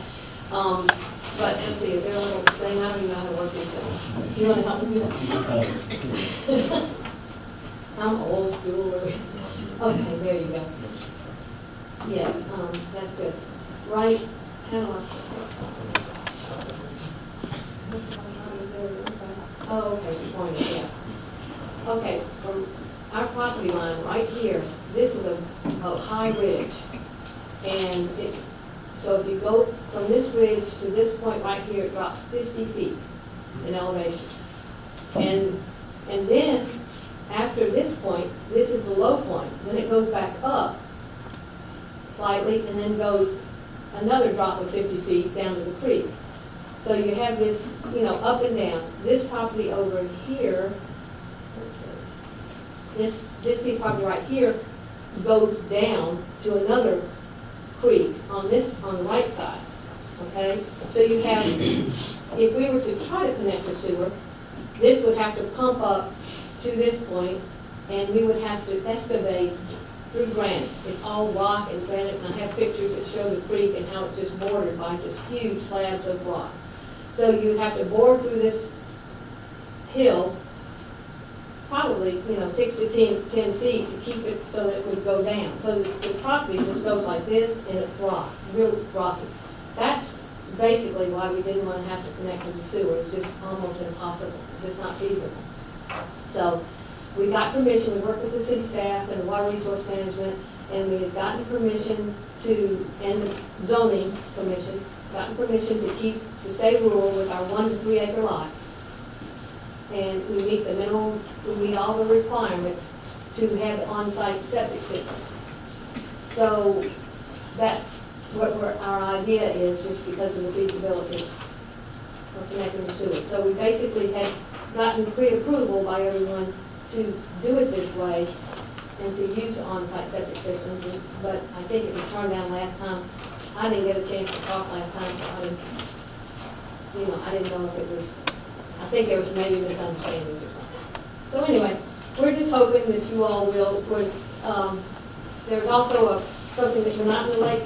But let's see, is there a little thing? I don't even know how to work these things. Do you want to help me with that? I'm old school. Okay, there you go. Yes, that's good. Right, how do Oh, okay, good point, yeah. Okay, from our property line right here, this is a high ridge. And so if you go from this ridge to this point right here, it drops 50 feet in elevation. And then, after this point, this is the low point. Then it goes back up slightly and then goes another drop of 50 feet down to the creek. So you have this, you know, up and down. This property over here, this piece of property right here goes down to another creek on the right side, okay? So you have, if we were to try to connect the sewer, this would have to pump up to this point, and we would have to excavate through granite. It's all rock and granite, and I have pictures that show the creek and how it's just bordered by just huge slabs of rock. So you'd have to bore through this hill, probably, 6 to 10 feet to keep it so that it would go down. So the property just goes like this, and it's rock, real rocky. That's basically why we didn't want to have to connect with the sewer. It's just almost impossible, it's just not feasible. So we got permission, we worked with the city staff and the water resource management, and we had gotten permission and the zoning commission, gotten permission to stay rural with our 1 to 3 acre lots. And we meet the minimum, we meet all the requirements to have the on-site septic system. So that's what our idea is, just because of the feasibility of connecting the sewer. So we basically had gotten pre-approval by everyone to do it this way and to use on-site septic systems, but I think it was turned down last time. I didn't get a chance to talk last time, so I didn't know if it was, I think there was maybe misunderstandings or something. So anyway, we're just hoping that you all will, there's also something that we're not in the Lake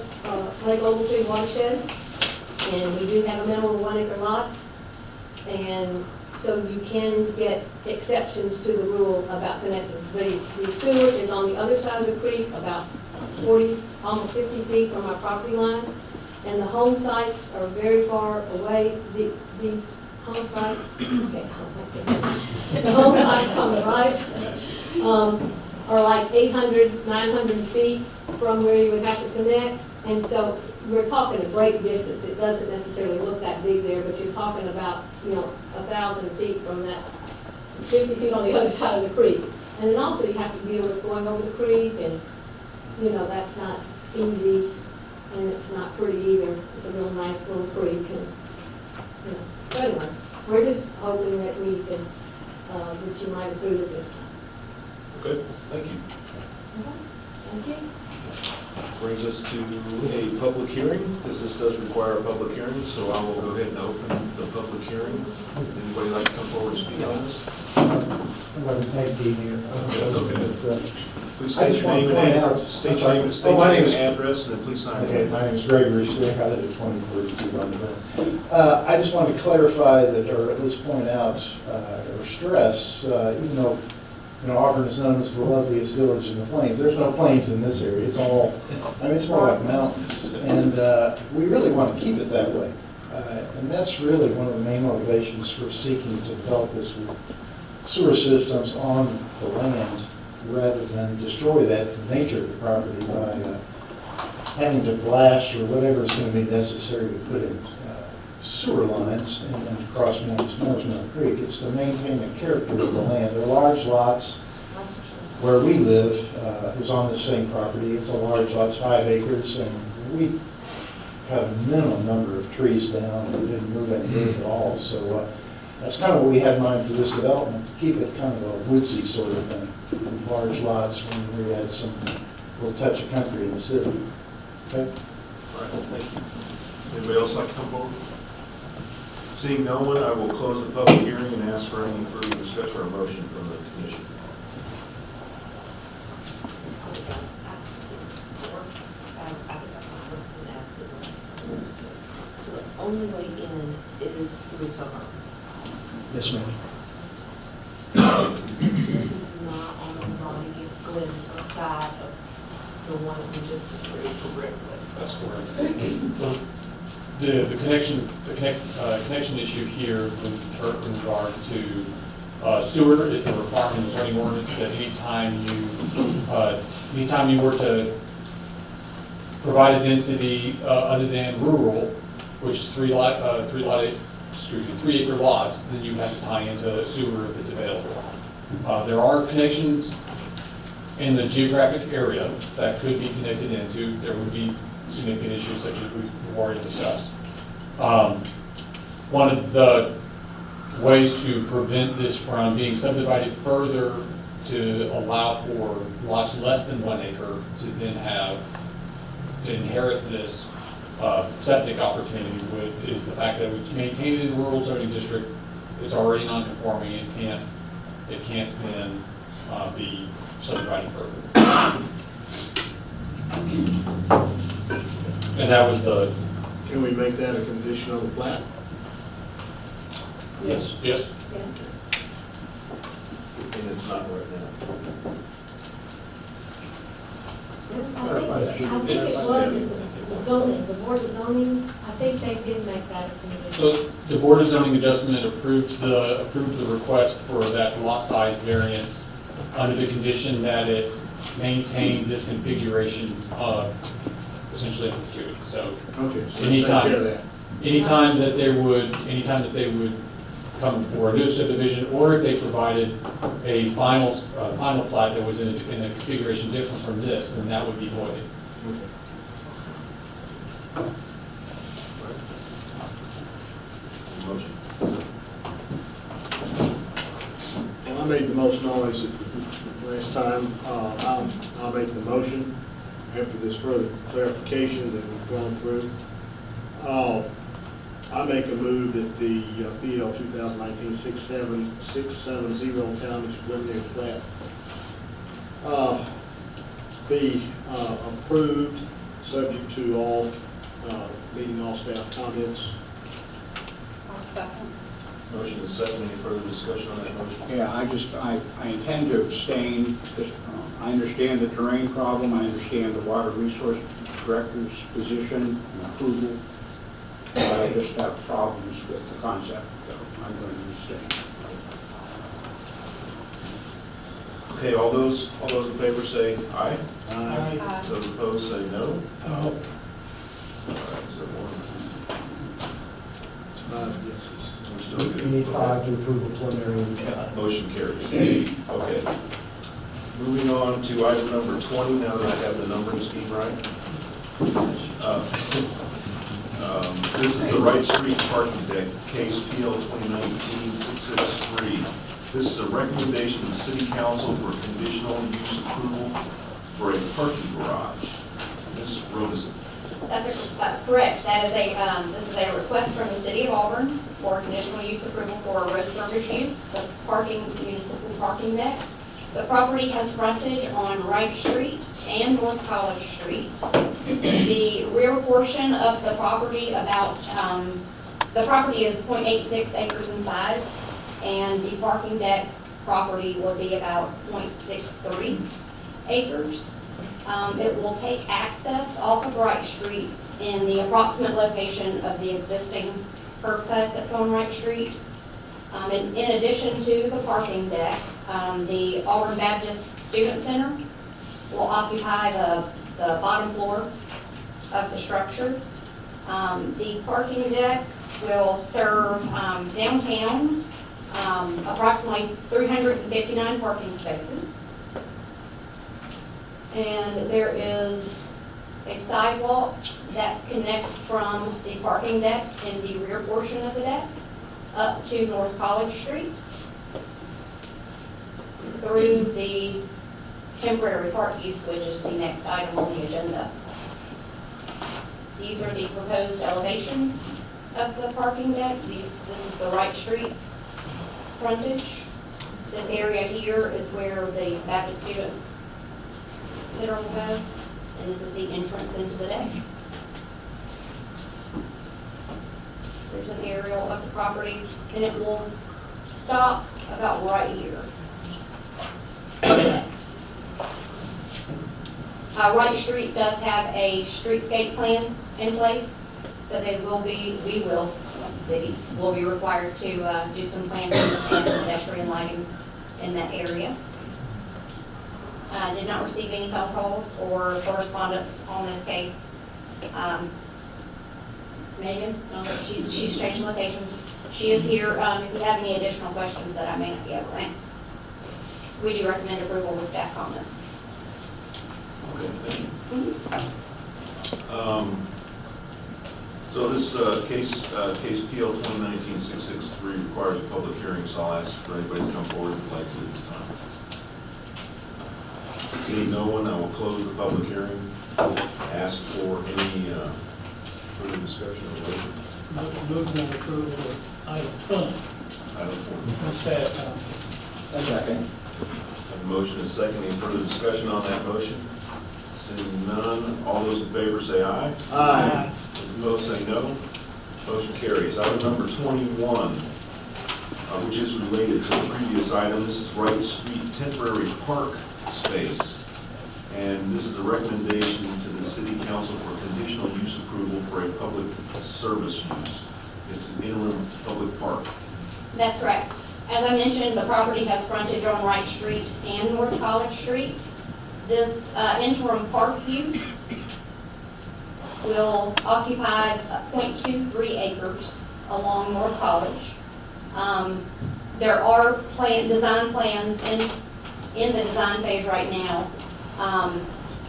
Ogletree watershed, and we do have a minimum of 1 acre lots, and so you can get exceptions to the rule about connecting. The sewer is on the other side of the creek, about 40, almost 50 feet from our property line, and the home sites are very far away. These home sites, the home sites on the right are like 800, 900 feet from where you would have to connect, and so we're talking a great distance. It doesn't necessarily look that big there, but you're talking about, 1,000 feet from that, 50 feet on the other side of the creek. And then also you have to deal with going over the creek, and, that's not easy, and it's not pretty either. It's a real nice little creek, and, So anyway, we're just hoping that we can, that you might approve it this time. Okay, thank you. Thank you. Brings us to a public hearing, because this does require a public hearing, so I will go ahead and open the public hearing. Anybody like to come forward and speak on this? I'm going to tag team here. That's okay. Please I state just your want name to point and out- state I'm your sorry. name, My name is- address, and then please sign Okay, it. my name is Gregory Stick, I live at 2042 Underground. I just want to clarify that, or at least point out, or stress, even though, Auburn is known as the loveliest village in the plains, there's no plains in this area. It's all, it's more like mountains. And we really want to keep it that way. And that's really one of the main motivations for seeking to develop this with sewer systems on the land, rather than destroy that nature of the property by having to blast or whatever is going to be necessary to put in sewer lines and across Moore's Mill Creek. It's to maintain the character of the land. They're large lots. Where we live is on the same property. It's a large lot, it's 5 acres, and we had a minimum number of trees down. We didn't move any earth at all. So that's kind of what we had in mind for this development, to keep it kind of a woodsy sort of thing, with large lots when we had some little touch of country in the city. Okay? All right, thank you. Anybody else like to come forward? Seeing no one, I will close the public hearing and ask for any further discussion or motion from the commission. So the only way in is through summer. Yes, ma'am. This is not on the Bonnie Glynn's side of the one we just approved for Brickwood. That's correct. The connection issue here in regard to sewer is the requirement in the zoning ordinance that anytime you were to provide a density other than rural, which is 3 acre lots, then you have to tie into sewer if it's available. There are connections in the geographic area that could be connected into. There would be significant issues such as we've already discussed. One of the ways to prevent this from being subdivided further to allow for lots less than 1 acre to then inherit this septic opportunity is the fact that we maintain it in the rural zoning district. It's already non-conforming. It can't then be subdivided further. And that was the. Can we make that a condition of the plat? Yes. Yes. And it's not right now. I think it was in the zoning, the board of zoning, I think they did make that a condition. So the Board of Zoning Adjustment approved the request for that lot size variance under the condition that it maintained this configuration essentially in perpetuity. So Okay, so let's take care of that. anytime that they would come for a new subdivision, or if they provided a final plat that was in a configuration different from this, then that would be voided. Motion. Well, I made the most noise last time. I'll make the motion after this further clarification that we've gone through. I make a move that the PL 2019-670 Township preliminary plat be approved, subject to all, meeting all staff comments. I'll second. Motion is second. Any further discussion on that motion? Yeah, I intend to abstain because I understand the terrain problem, I understand the water resource director's position and approval. I just have problems with the concept, so I'm going to abstain. Okay, all those in favor say aye. Aye. Those opposed say no. All right, so 1, 2. 5 yeses. We're still good. You need 5 to approve a preliminary. Motion carries. Okay. Moving on to item number 20, now that I have the numbering scheme right. This is the Wright Street parking deck, case PL 2019-663. This is a recommendation to the City Council for conditional use approval for a parking garage. Ms. Robeson. That's correct. That is this is a request from the City of Auburn for conditional use approval for a road service use, the municipal parking deck. The property has frontage on Wright Street and North College Street. The rear portion of the property the property is 0.86 acres in size, and the parking deck property will be about 0.63 acres. It will take access off of Wright Street in the approximate location of the existing curb cut that's on Wright Street. In addition to the parking deck, the Auburn Baptist Student Center will occupy the bottom floor of the structure. The parking deck will serve downtown, approximately 359 parking spaces. And there is a sidewalk that connects from the parking deck in the rear portion of the deck up to North College Street through the temporary park use, which is the next item on the agenda. These are the proposed elevations of the parking deck. This is the Wright Street frontage. This area here is where the Baptist Student Center will go, and this is the entrance into the deck. There's an aerial of the property, and it will stop about right here. Wright Street does have a streetscape plan in place, so we will, the city, will be required to do some plantings and pedestrian lighting in that area. Did not receive any phone calls or correspondence on this case. Megan, no, she's changed locations. She is here if you have any additional questions that I may not be able to answer. We do recommend approval with staff comments. Okay, thank you. So this case PL 2019-663 requires a public hearing, so I'll ask for anybody to come forward if you'd like to at this time. Seeing no one, I will close the public hearing. Ask for any further discussion or motion. Motion on approval of item 20. Item 20. On staff comments. Second. Have a motion and a second. Any further discussion on that motion? Seeing none, all those in favor say aye. Aye. Those opposed say no. Motion carries. Item number 21, which is related to the previous item. This is Wright Street temporary park space. And this is a recommendation to the city council for conditional use approval for a public service use. It's an interim public park. That's correct. As I mentioned, the property has frontage on Wright Street and North College Street. This interim park use will occupy 0.23 acres along North College. There are design plans in the design phase right now,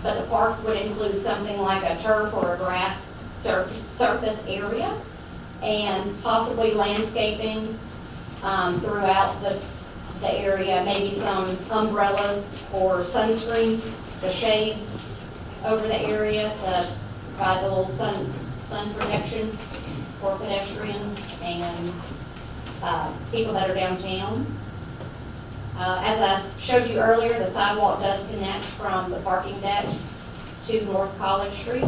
but the park would include something like a turf or a grass surface area and possibly landscaping throughout the area, maybe some umbrellas or sunscreens, the shades over the area to provide the little sun protection for pedestrians and people that are downtown. As I showed you earlier, the sidewalk does connect from the parking deck to North College Street.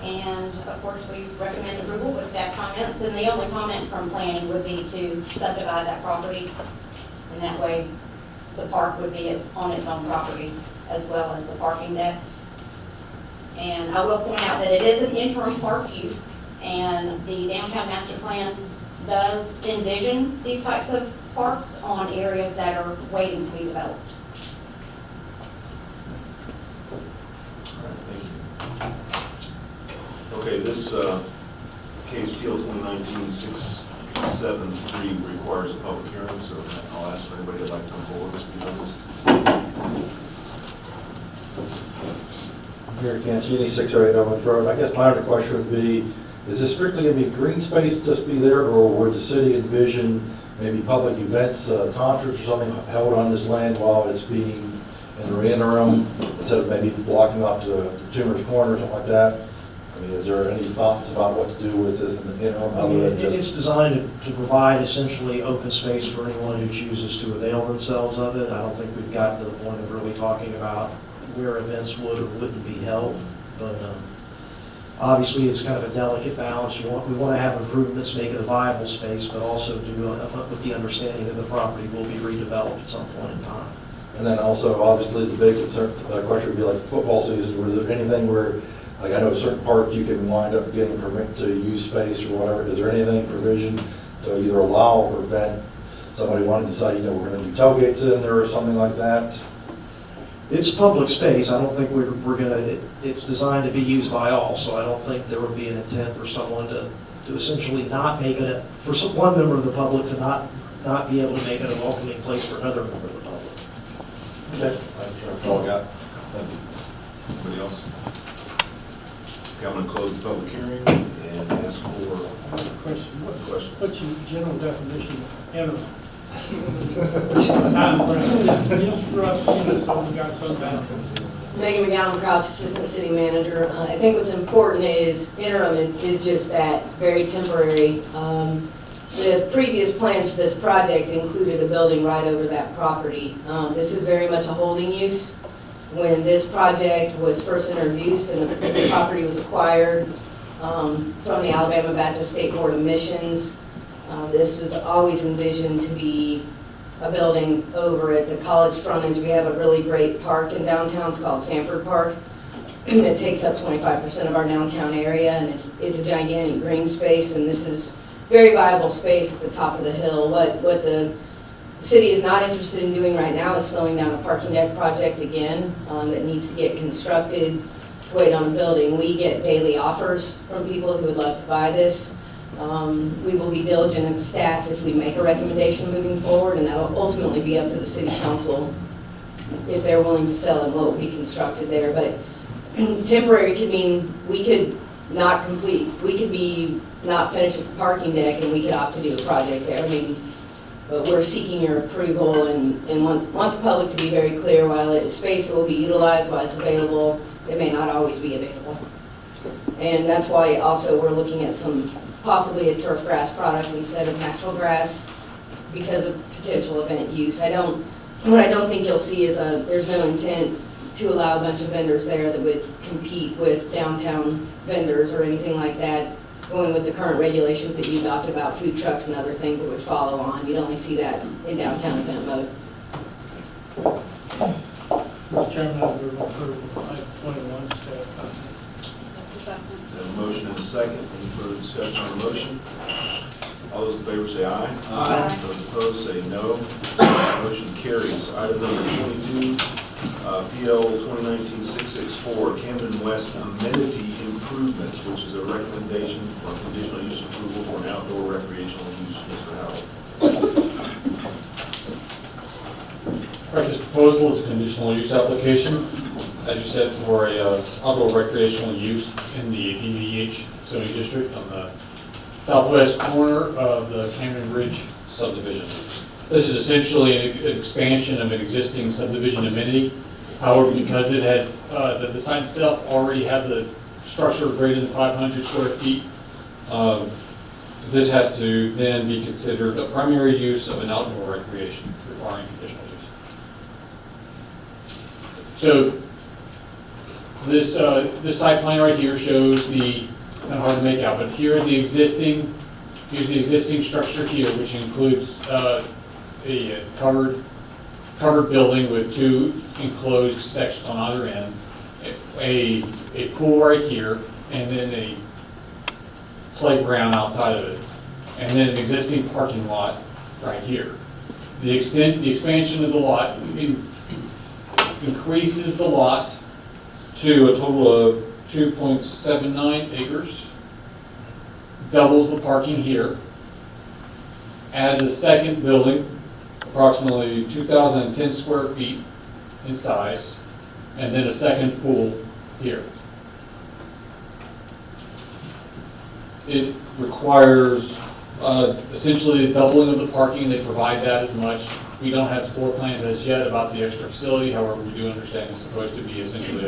And of course, we recommend approval with staff comments, and the only comment from planning would be to subdivide that property. And that way, the park would be on its own property as well as the parking deck. And I will point out that it is an interim park use, and the downtown master plan does envision these types of parks on areas that are waiting to be developed. All right, thank you. Okay, this case PL 2019-673 requires a public hearing, so I'll ask for anybody who'd like to come forward to speak on this. Gary Cancini, 608 Owens Road. I guess my other question would be, is this strictly going to be green space just be there, or would the city envision maybe public events, concerts or something held on this land while it's being in the interim, instead of maybe blocking off to Tumor's Corner or something like that? I mean, is there any thoughts about what to do with this in the interim other than just... It's designed to provide essentially open space for anyone who chooses to avail themselves of it. I don't think we've gotten to the point of really talking about where events would or wouldn't be held, but obviously it's kind of a delicate balance. We want to have improvements, make it a viable space, but also do with the understanding that the property will be redeveloped at some point in time. And then also, obviously, the big concern, question would be like football season. Was there anything where, like I know certain parks you can wind up getting permit to use space or whatever. Is there anything provision to either allow or prevent somebody wanting to decide, we're going to do tailgates in there or something like that? It's public space. I don't think we're going to, it's designed to be used by all, so I don't think there would be an intent for someone to to essentially not make it, for one member of the public to not be able to make it a welcoming place for another member of the public. Okay. That's all I got. Thank you. Anybody else? Okay, I'm gonna close the public hearing and ask for I have a question. question. What's your general definition of interim? Time frame. Just rough, so we got some down. Megan McGowan Crouch, Assistant City Manager. I think what's important is interim is just that, very temporary. The previous plans for this project included a building right over that property. This is very much a holding use. When this project was first introduced and the property was acquired from the Alabama Baptist State Board of Missions, this was always envisioned to be a building over at the college frontage. We have a really great park in downtown. It's called Sanford Park. And it takes up 25% of our downtown area, and it's a gigantic green space, and this is very viable space at the top of the hill. What the city is not interested in doing right now is slowing down a parking deck project again that needs to get constructed to wait on a building. We get daily offers from people who would love to buy this. We will be diligent as a staff if we make a recommendation moving forward, and that'll ultimately be up to the city council if they're willing to sell and what will be constructed there. But temporary could mean we could not complete, we could be not finished with the parking deck and we could opt to do a project there. I mean, but we're seeking your approval and want the public to be very clear while it's space that will be utilized, while it's available, it may not always be available. And that's why also we're looking at possibly a turf grass product instead of natural grass because of potential event use. What I don't think you'll see is there's no intent to allow a bunch of vendors there that would compete with downtown vendors or anything like that, going with the current regulations that you talked about, food trucks and other things that would follow on. You'd only see that in downtown event mode. Mr. Chairman, I move approval of item 21, staff comments. Second. Have a motion and a second. Any further discussion on the motion? All those in favor say aye. Aye. Those opposed say no. Motion carries. Item number 22, PL 2019-664, Camden West amenity improvements, which is a recommendation for conditional use approval for an outdoor recreational use. Mr. Howell. Right, this proposal is a conditional use application, as you said, for a outdoor recreational use in the DDH zoning district on the southwest corner of the Camden Ridge subdivision. This is essentially an expansion of an existing subdivision amenity. However, because it has, the site itself already has a structure greater than 500 square feet, this has to then be considered a primary use of an outdoor recreation requiring conditional use. So this site plan right here shows kind of hard to make out, but here's the existing structure here, which includes a covered building with two enclosed sections on either end, a pool right here, and then a playground outside of it, and then an existing parking lot right here. The expansion of the lot increases the lot to a total of 2.79 acres, doubles the parking here, adds a second building, approximately 2,010 square feet in size, and then a second pool here. It requires essentially a doubling of the parking. They provide that as much. We don't have floor plans as yet about the extra facility. However, we do understand it's supposed to be essentially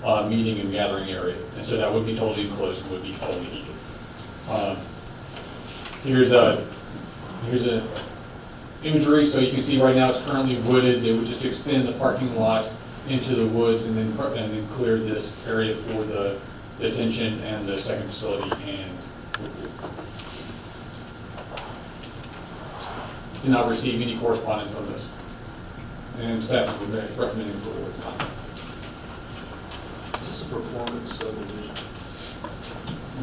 a meeting and gathering area. And so that would be totally enclosed and would be totally heated. Here's a imagery. So you can see right now it's currently wooded. They would just extend the parking lot into the woods and then clear this area for the detention and the second facility and did not receive any correspondence on this. And staff would recommend approval of the contract. Is this a performance subdivision?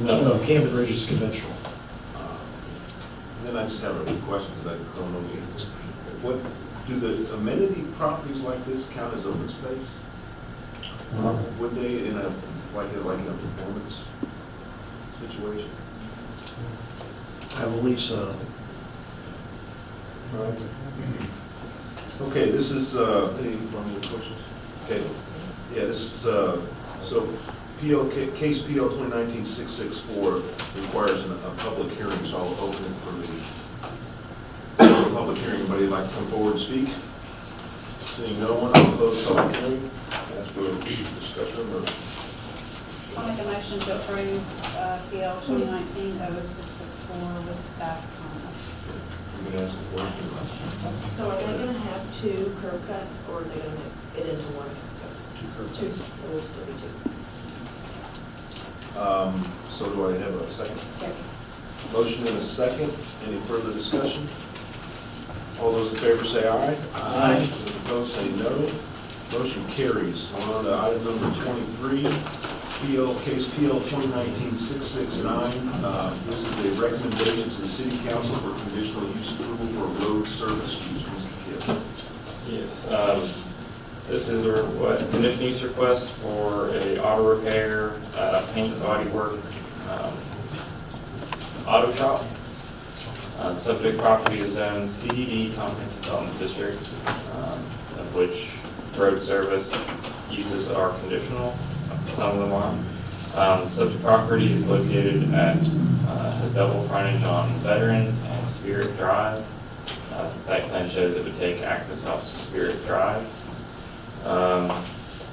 No, Camden Ridge is conventional. Then I just have a question because I don't know the answer. What do the amenity properties like this count as open space? Would they in a performance situation? I believe so. All right. Okay, this is, any more questions? Okay, yeah, this is, so case PL 2019-664 requires a public hearing, so I'll open it for the public hearing. Anybody like to come forward and speak? Seeing no one, I'll close the public hearing. Ask for a discussion or I'll make a motion to approve PL 2019-0664 with staff comments. you can ask a question. So are they gonna have two curb cuts, or are they gonna make it into one curb cut? Two curb Two, cuts. it will still be two. So do I have a second? Second. Motion and a second. Any further discussion? All those in favor say aye. Aye. Those opposed say no. Motion carries. We're on to item number 23, case PL 2019-669. This is a recommendation to the city council for conditional use approval for a road service use. Mr. Kidd. Yes, this is a conditional use request for a auto repair, paint, body work, auto shop. The subject property is zoned CDD, Comprehensive Development District, of which road service uses are conditional, some of them are. Subject property is located at, has double frontage on Veterans and Spirit Drive. As the site plan shows, it would take access off Spirit Drive.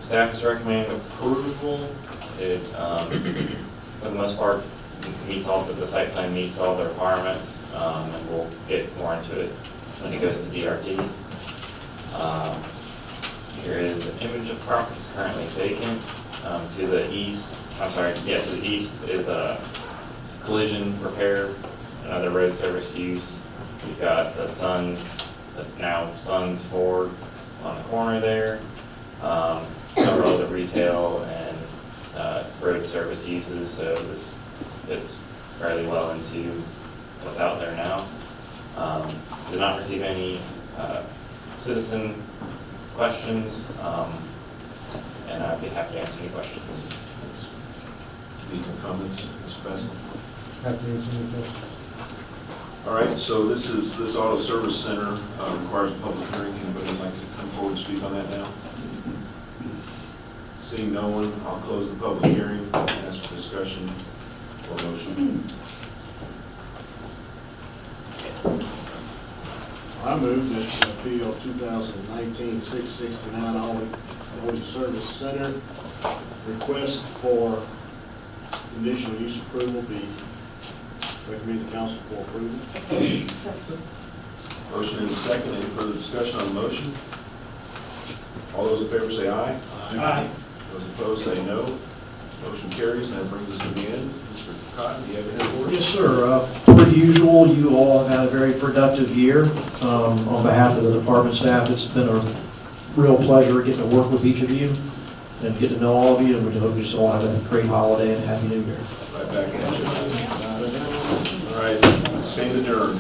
Staff is recommending approval. It, for the most part, meets all, the site plan meets all the requirements, and we'll get more into it when it goes to DRT. Here is an image of property that's currently vacant. To the east, to the east is a collision repair, another road service use. You've got the now Sons Ford on the corner there. Several other retail and road service uses, so this fits fairly well into what's out there now. Did not receive any citizen questions, and I'd be happy to answer any questions. Any comments, Mr. Basil? Have to answer any questions? All right, so this auto service center requires a public hearing. Anybody would like to come forward and speak on that now? Seeing no one, I'll close the public hearing, ask for discussion or motion. I move that PL 2019-669 Auto Service Center request for conditional use approval be recommended to council for approval. Motion and a second. Any further discussion on the motion? All those in favor say aye. Aye. Those opposed say no. Motion carries, and that brings us to the end. Mr. Cotton, do you have anything for us? Yes, sir. Per usual, you all have had a very productive year. On behalf of the department staff, it's been a real pleasure getting to work with each of you and get to know all of you, and we hope you all have a great holiday and a happy New Year. Right back at you. All right, stand adjourned.